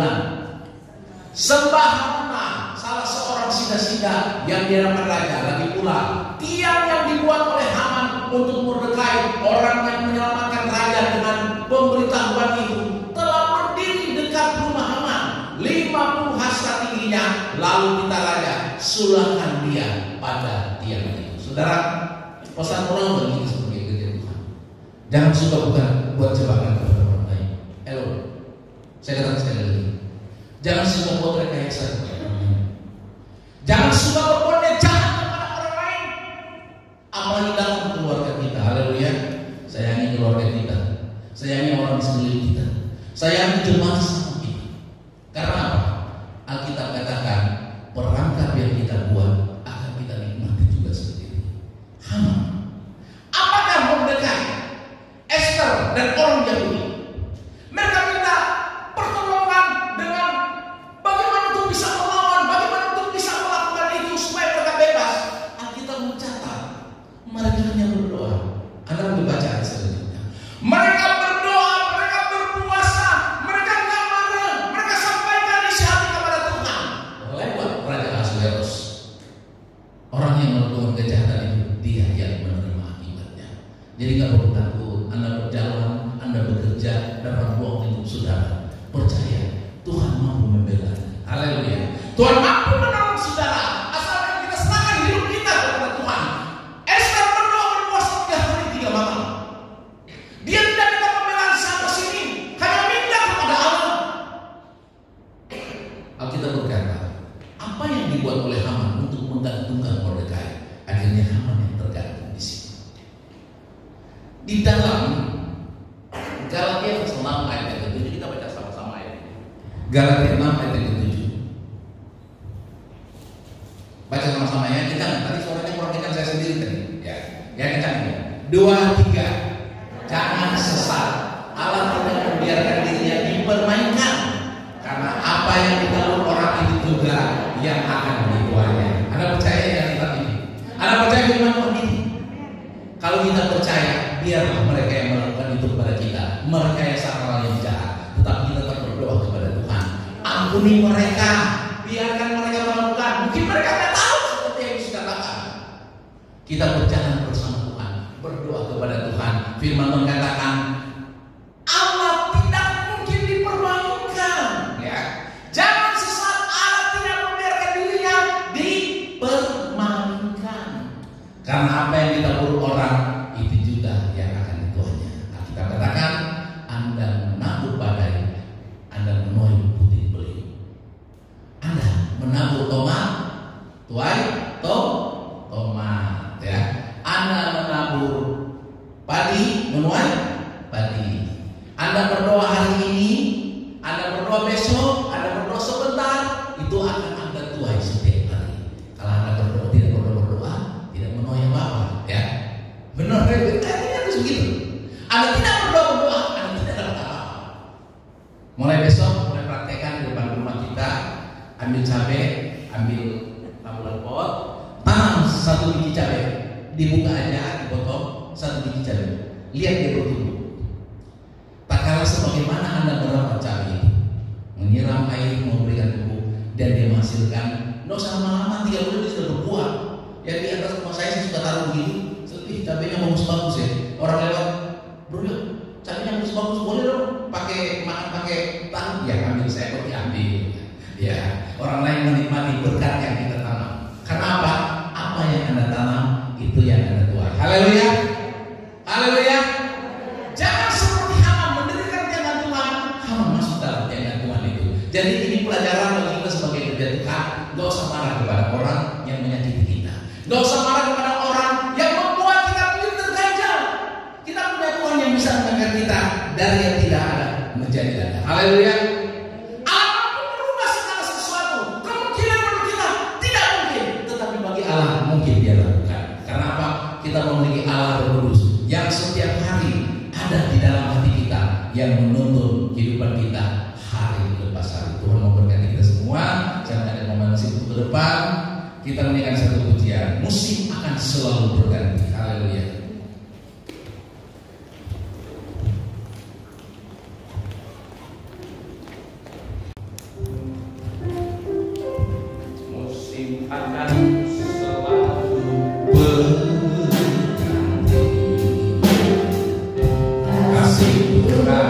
Sembah Hamana, salah seorang sida-sida yang dihadapan raja, lagi pula tiang yang dibuat oleh Haman untuk Mordekai, orang yang menyelamatkan raja dengan pemberitahuan itu, telah berdiri dekat rumah Haman, 50 hasta tingginya. Lalu kita raja sulahkan dia pada tiang itu. Saudara, pesan moral bagi kita sebagai gereja Tuhan, jangan suka buat jebakan kepada orang lain. Saya katakan sekali lagi, jangan suka buat rekayasa kepada orang lain. Jangan suka berbuat jahat kepada orang lain, apalagi dalam keluarga kita. Haleluya. Sayangi keluarga kita, sayangi orang di sekeliling kita, sayangi jemaat sama kita. Karena apa? Alkitab katakan perangkap yang kita buat akan kita nikmati juga sendiri. Haman. Apakah Mordekai, Ester dan orang Yahudi mereka minta pertolongan dengan bagaimana untuk bisa melawan, bagaimana untuk bisa melakukan itu supaya mereka bebas? Alkitab mencatat mereka hanya berdoa. Anda mau baca ayat selanjutnya. Mereka berdoa, mereka berpuasa, mereka nggak marah, mereka sampaikan isi hati kepada Tuhan lewat Raja Ahasveros. Orang yang melakukan kejahatan itu dia yang menerima akibatnya. Jadi nggak perlu takut. Anda berjalan, Anda bekerja dapat ruang hidup saudara. Percaya Tuhan mampu membela. Haleluya. Tuhan mampu menolong saudara asalkan kita serahkan hidup kita kepada Tuhan. Ester berdoa berpuasa 3 hari 3 malam. Dia tidak minta pembelaan sana sini, hanya minta kepada Allah. Alkitab berkata, apa yang dibuat oleh Haman untuk menggantungkan Mordekai, akhirnya Haman yang tergantung di sini. Di dalam Galatia 6 ayat yang ke-7, kita baca sama-sama ayat ini. Galatia 6 ayat yang ke-7. Baca sama-sama ya, kencang. Tadi suaranya kurang kencang, saya sendiri tadi. Ya kencang ya. 2, 3. Jangan sesat. Allah tidak membiarkan dirinya dipermainkan, karena apa yang dilakukan orang itu juga yang akan dituainya. Anda percaya yang kita ini? Anda percaya firman Tuhan ini? Kalau kita percaya, biarlah mereka yang melakukan itu kepada kita, merekayasa hal yang jahat, tetapi kita tetap berdoa kepada Tuhan. Ampuni mereka, biarkan mereka melakukan. Mungkin mereka tidak tahu seperti yang dikatakan. Kita berjalan bersama Tuhan, berdoa kepada Tuhan. Firman mengatakan Allah tidak mungkin dipermainkan. Ya, jangan sesat. Allah tidak membiarkan dirinya dipermainkan. Karena apa yang ditabur orang itu juga yang akan dituainya. Kita katakan Anda menang Padi menuai padi. Anda berdoa hari ini, Anda berdoa besok, Anda berdoa sebentar, itu akan Anda tuai setiap hari. Kalau Anda berdoa tidak berdoa, tidak menuai apa-apa, ya. Benar, ini harus begitu. Anda tidak berdoa, Anda tidak dapat apa-apa. Mulai besok, mulai praktekkan di depan rumah kita, ambil cabai, ambil taburan pot, tanam 1 biji cabai, dibuka aja, dipotong 1 biji cabai. Lihat dia bertumbuh. Tak kalah sebagaimana Anda merawat cabai itu, menyiram air, memberikan pupuk, dan dia menghasilkan. Nggak usah lama-lama, 3 bulan dia sudah berbuah. Yang di atas rumah saya suka taruh begini, cabainya bagus-bagus ya. Orang lewat, bro, cabainya bagus-bagus, boleh dong pakai makan pakai tangan. Ya ambil, saya pergi ambil. Ya, orang lain menikmati berkat yang kita tanam. Karena apa? Apa yang Anda tanam itu yang Anda tuai. Haleluya, haleluya. Jangan seperti Haman mendirikan tiang Tuhan, Haman masuk dalam tiang Tuhan itu. Jadi ini pelajaran bagi kita sebagai kerja Tuhan. Gak usah marah kepada orang yang menyakiti kita. Gak usah marah kepada orang yang membuat kita menjadi terganjal. Kita punya Tuhan yang bisa mengangkat kita dari yang tidak ada menjadi ada. Haleluya. Allah merubah segala sesuatu. Kemungkinan menurut kita tidak mungkin, tetapi bagi Allah mungkin Dia lakukan. Karena apa? Kita memiliki Allah Roh Kudus yang setiap hari ada di dalam hati kita, yang menuntun kehidupan kita hari lepas hari. Tuhan memberkati kita semua. Jangan ada momen sibuk ke depan. Kita menyanyikan satu pujian. Musik akan selalu berganti. Haleluya. Musik akan selalu berganti. Kasih Tuhan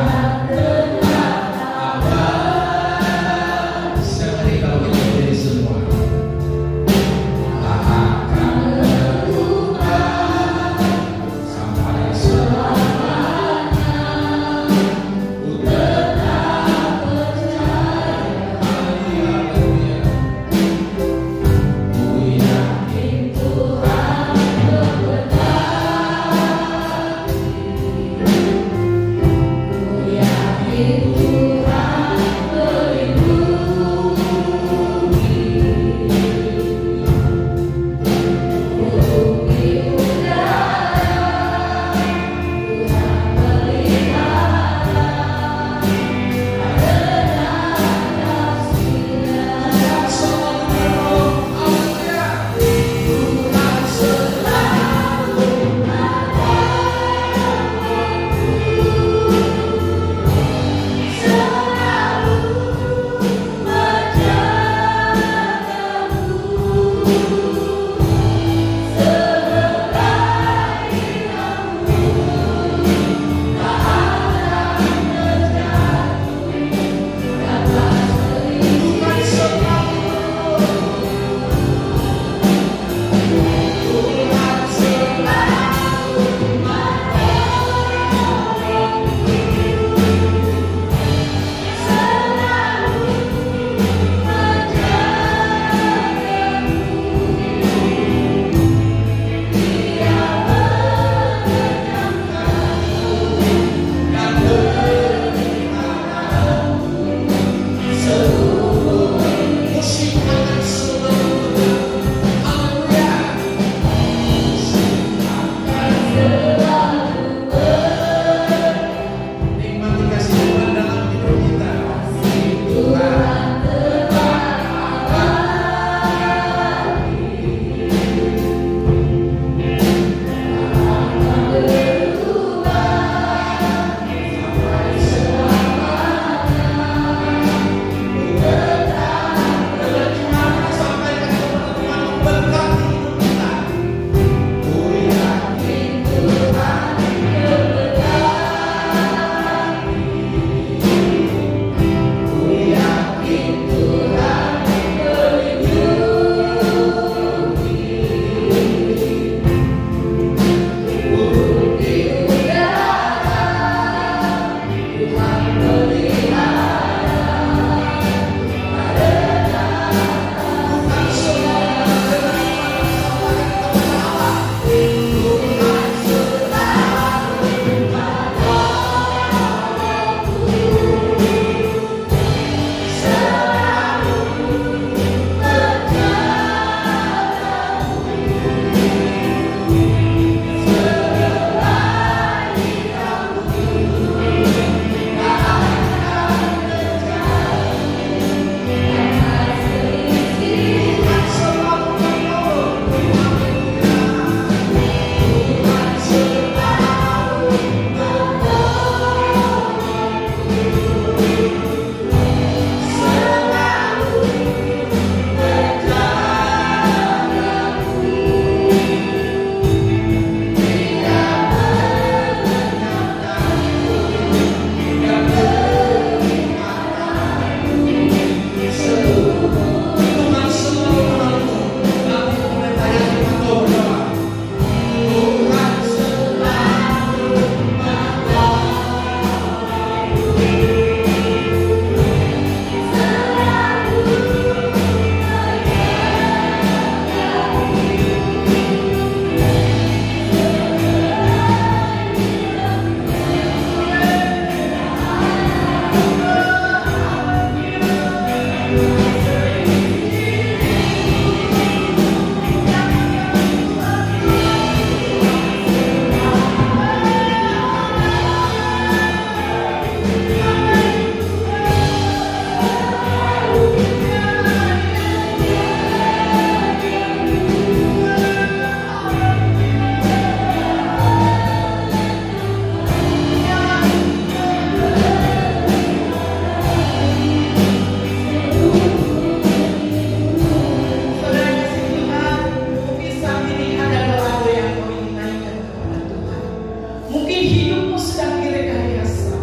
Mungkin hidupmu sedang direkayasa.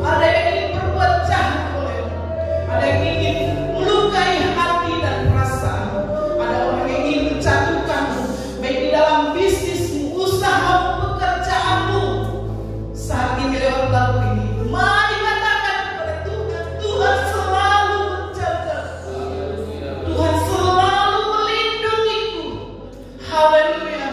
Ada yang ingin berbuat jahat olehmu. Ada yang ingin melukai hati dan perasaan. Ada orang yang ingin menjatuhkanmu, baik di dalam bisnismu, usahamu, pekerjaanmu. Saat ini lewat lagu ini, mari katakan kepada Tuhan, Tuhan selalu menjaga, Tuhan selalu melindungiku. Haleluya.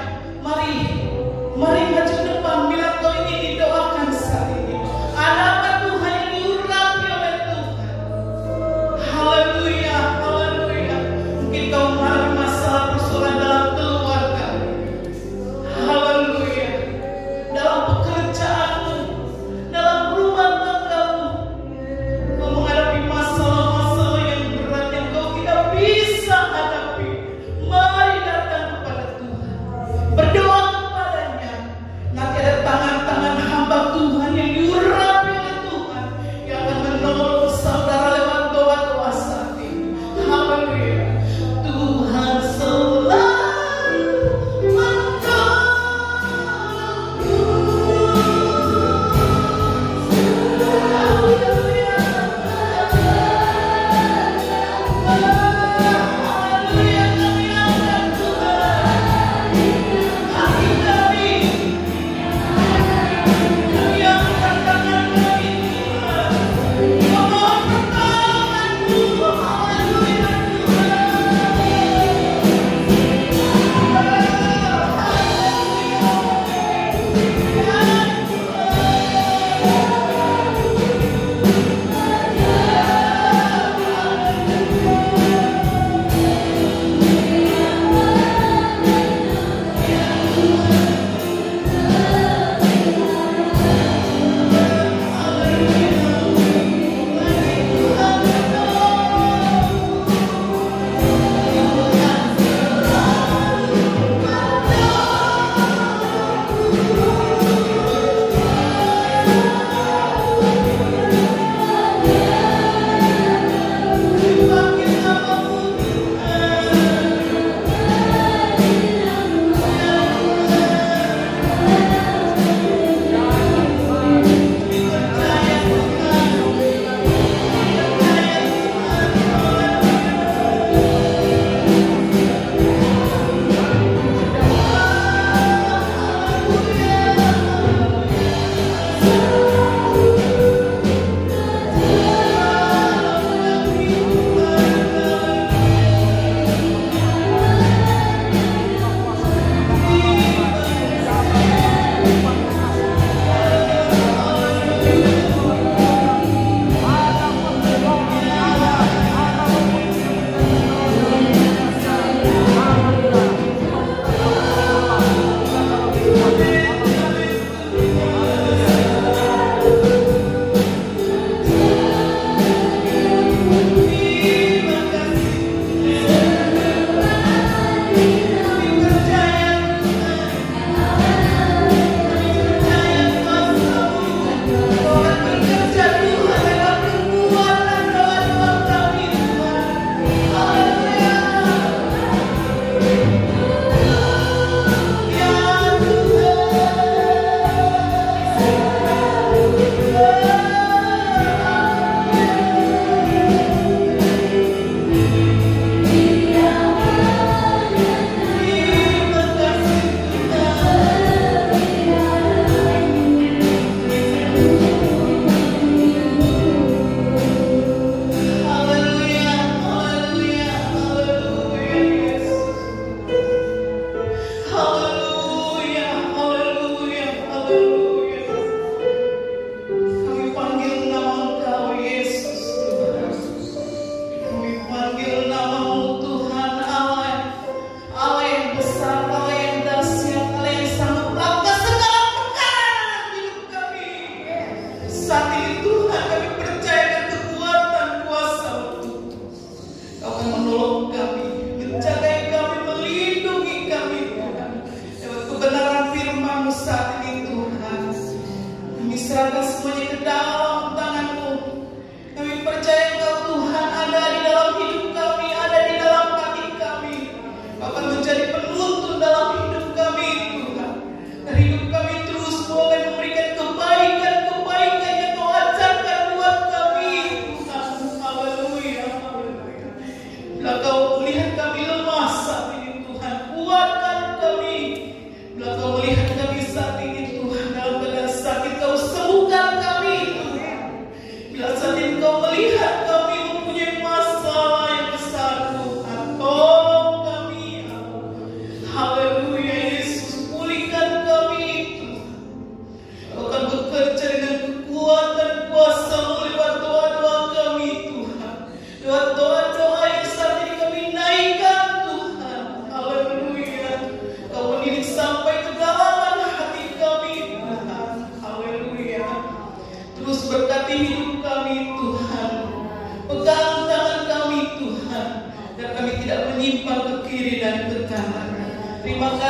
Mari maju depan bila kau ingin didoakan saat ini. Adakah Tuhan yang diurapi oleh Tuhan? Haleluya, haleluya. Mungkin kau mengalami masalah persoalan dalam keluarga. Haleluya. Dalam pekerjaanmu, dalam rumah tanggamu, kau menghadapi masalah-masalah yang berat yang kau tidak bisa hadapi. Mari datang kepada Tuhan, berdoa kepadanya. Nanti ada tangan-tangan hamba Tuhan yang diurapi oleh Tuhan yang akan menolong saudara lewat doa-doa saat ini. Haleluya. Tuhan selalu menolongku. Haleluya. Haleluya, kami angkat Tuhan. Hati kami, kami angkat tangan kami Tuhan. Memohon pertolongan-Mu. Haleluya Tuhan.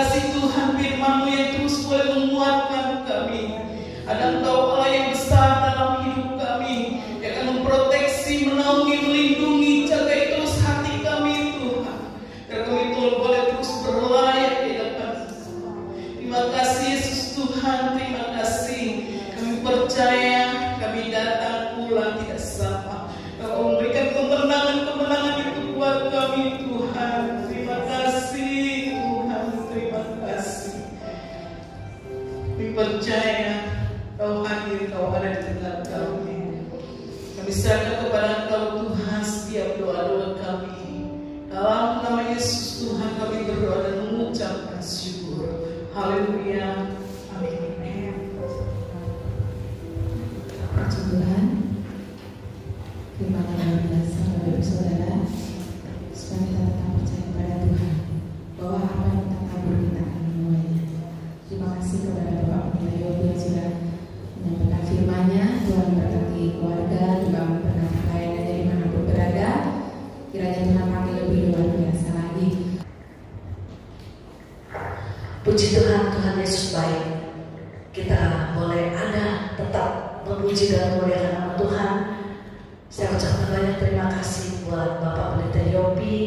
kasih Tuhan, firman-Mu yang terus boleh menguatkan kami. Ada Engkau Allah yang besar dalam hidup kami, yang akan memproteksi, menaungi, melindungi, jaga terus hati kami Tuhan, agar kami boleh terus berlayak di depan-Mu. Terima kasih Yesus Tuhan, terima kasih. Kami percaya, kami datang pulang tidak sama. Kau memberikan kemenangan-kemenangan itu buat kami Tuhan. Terima kasih Tuhan, terima kasih. Kami percaya Kau hadir, Kau ada di tengah kami. Kami serahkan kepada Engkau Tuhan setiap doa-doa kami. Dalam nama Yesus Tuhan kami berdoa dan mengucapkan syukur. Haleluya. Amin. Puji Tuhan. Firman yang luar biasa Bapak Ibu Saudara, supaya kita tetap percaya kepada Tuhan bahwa apa yang kita tabur kita akan menuainya. Terima kasih kepada Bapak Pendeta Yobi yang sudah menyampaikan firman-Nya. Tuhan memberkati keluarga, juga memberkati pelayanannya dimanapun berada. Kiranya Tuhan pakai lebih luar biasa lagi. Puji Tuhan, Tuhan Yesus baik. Kita boleh ada tetap memuji dan memuliakan nama Tuhan. Saya ucapkan banyak terima kasih buat Bapak Pendeta Yopi,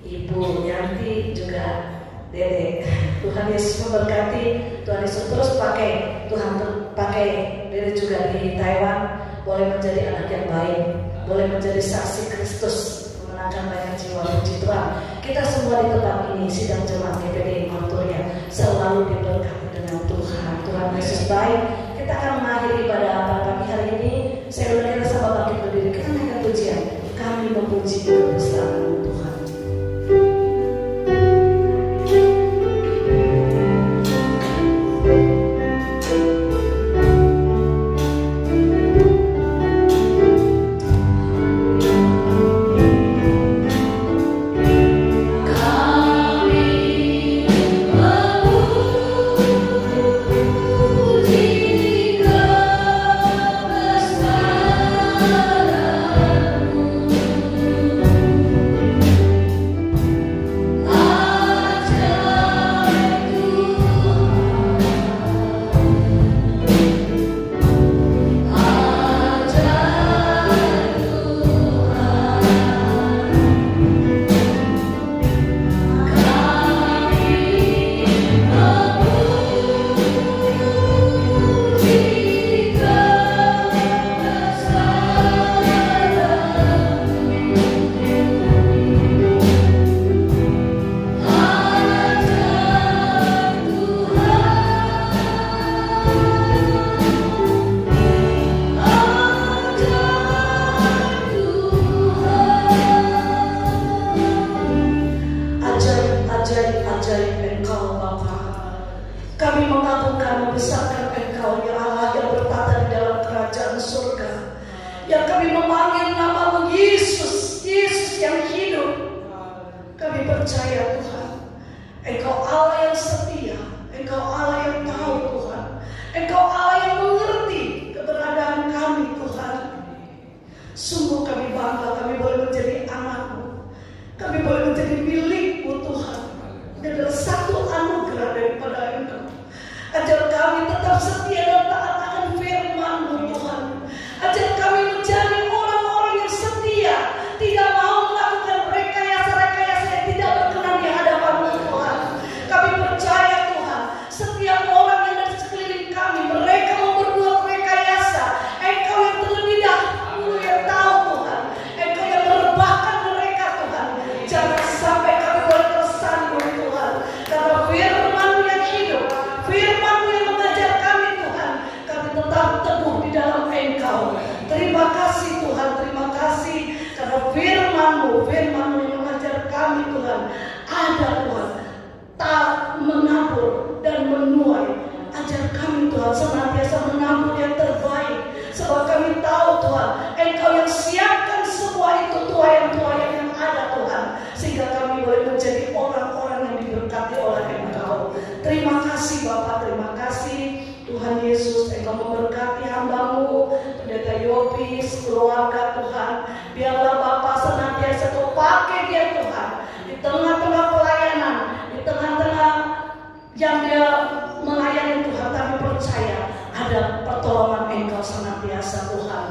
Ibu Yanti, juga Dede. Tuhan Yesus memberkati. Tuhan Yesus terus pakai. Tuhan pakai Dede juga di Taiwan. Boleh menjadi anak yang baik, boleh menjadi saksi Kristus, memenangkan banyak jiwa. Puji Tuhan. Kita semua di tempat ini sidang jemaat GPD Montoya selalu diberkati dengan Tuhan. Tuhan Yesus baik. Kita akan mengakhiri ibadah pada pagi hari ini. Saya udah kira sama bangkit berdiri. Kita naikkan pujian. Kami memuji kebesaran Tuhan. yang dia melayani Tuhan, kami percaya ada pertolongan Engkau senantiasa Tuhan.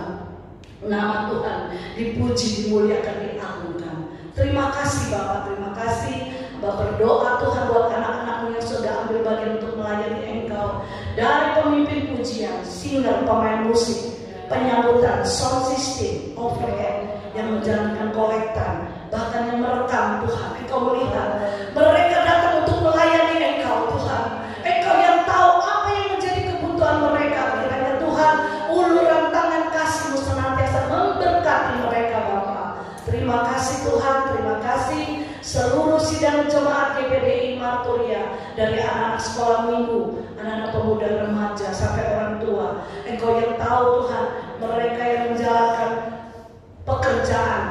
Nama Tuhan dipuji, dimuliakan, diagungkan. Terima kasih Bapak, terima kasih. Bapak berdoa Tuhan buat anak-anakmu yang sudah ambil bagian untuk melayani Engkau, dari pemimpin pujian, singer, pemain musik, penyambutan, sound system, overhead, yang menjalankan kolektan, bahkan yang merekam Tuhan. Engkau melihat mereka datang untuk melayani Engkau Tuhan. Engkau yang tahu apa yang menjadi kebutuhan mereka. Kiranya Tuhan uluran tangan kasih-Mu senantiasa memberkati mereka Bapa. Terima kasih Tuhan, terima kasih seluruh sidang jemaat GPDI Marturia, dari anak-anak sekolah minggu, anak-anak pemuda remaja sampai orang tua. Engkau yang tahu Tuhan, mereka yang menjalankan pekerjaan,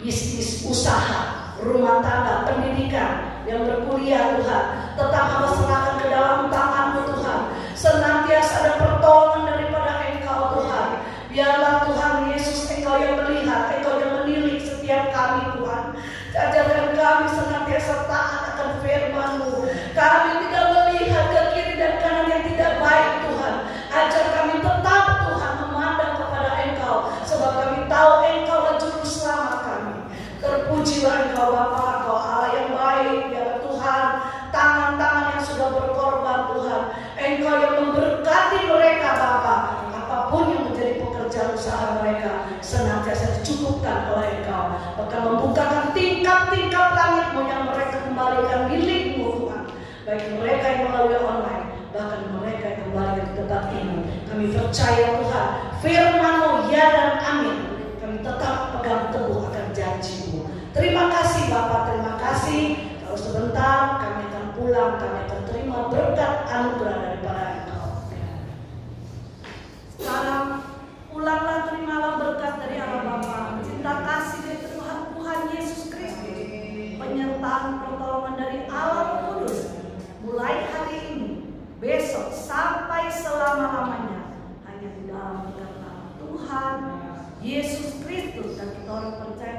bisnis, usaha, rumah tangga, pendidikan, yang berkuliah Tuhan, tetap hamba serahkan ke dalam tangan-Mu Tuhan. Senantiasa ada pertolongan daripada Engkau Tuhan. Biarlah Tuhan Yesus Engkau yang melihat, Engkau yang menilik setiap kami Tuhan. Ajarkan kami senantiasa taat akan firman-Mu. Kami tidak melihat ke kiri dan kanan yang tidak baik Tuhan. Ajar kami tetap Tuhan memandang kepada Engkau, sebab kami tahu Engkau juru selamat kami. Terpujilah Engkau Bapa, Engkau Allah yang baik. Biarlah Tuhan tangan-tangan yang sudah berkorban Tuhan, Engkau yang memberkati mereka Bapa. Apapun yang menjadi pekerjaan usaha mereka senantiasa dicukupkan oleh Engkau. Bahkan membukakan tingkap-tingkap langit-Mu yang mereka kembalikan milik-Mu Tuhan. Baik mereka yang melalui online, bahkan mereka yang kembali ke tempat ini. Kami percaya Tuhan, firman-Mu ya dan amin. Kami tetap pegang teguh akan janji-Mu. Terima kasih Bapak, terima kasih. Kalau sebentar kami akan pulang, kami akan terima berkat anugerah daripada Engkau. Sekarang pulanglah, terimalah berkat dari Allah Bapa, cinta kasih dari Tuhan Yesus Kristus, penyertaan pertolongan dari Allah Kudus, mulai hari ini, besok sampai selama-lamanya, hanya di dalam nama Tuhan Yesus Kristus, dan kita orang percaya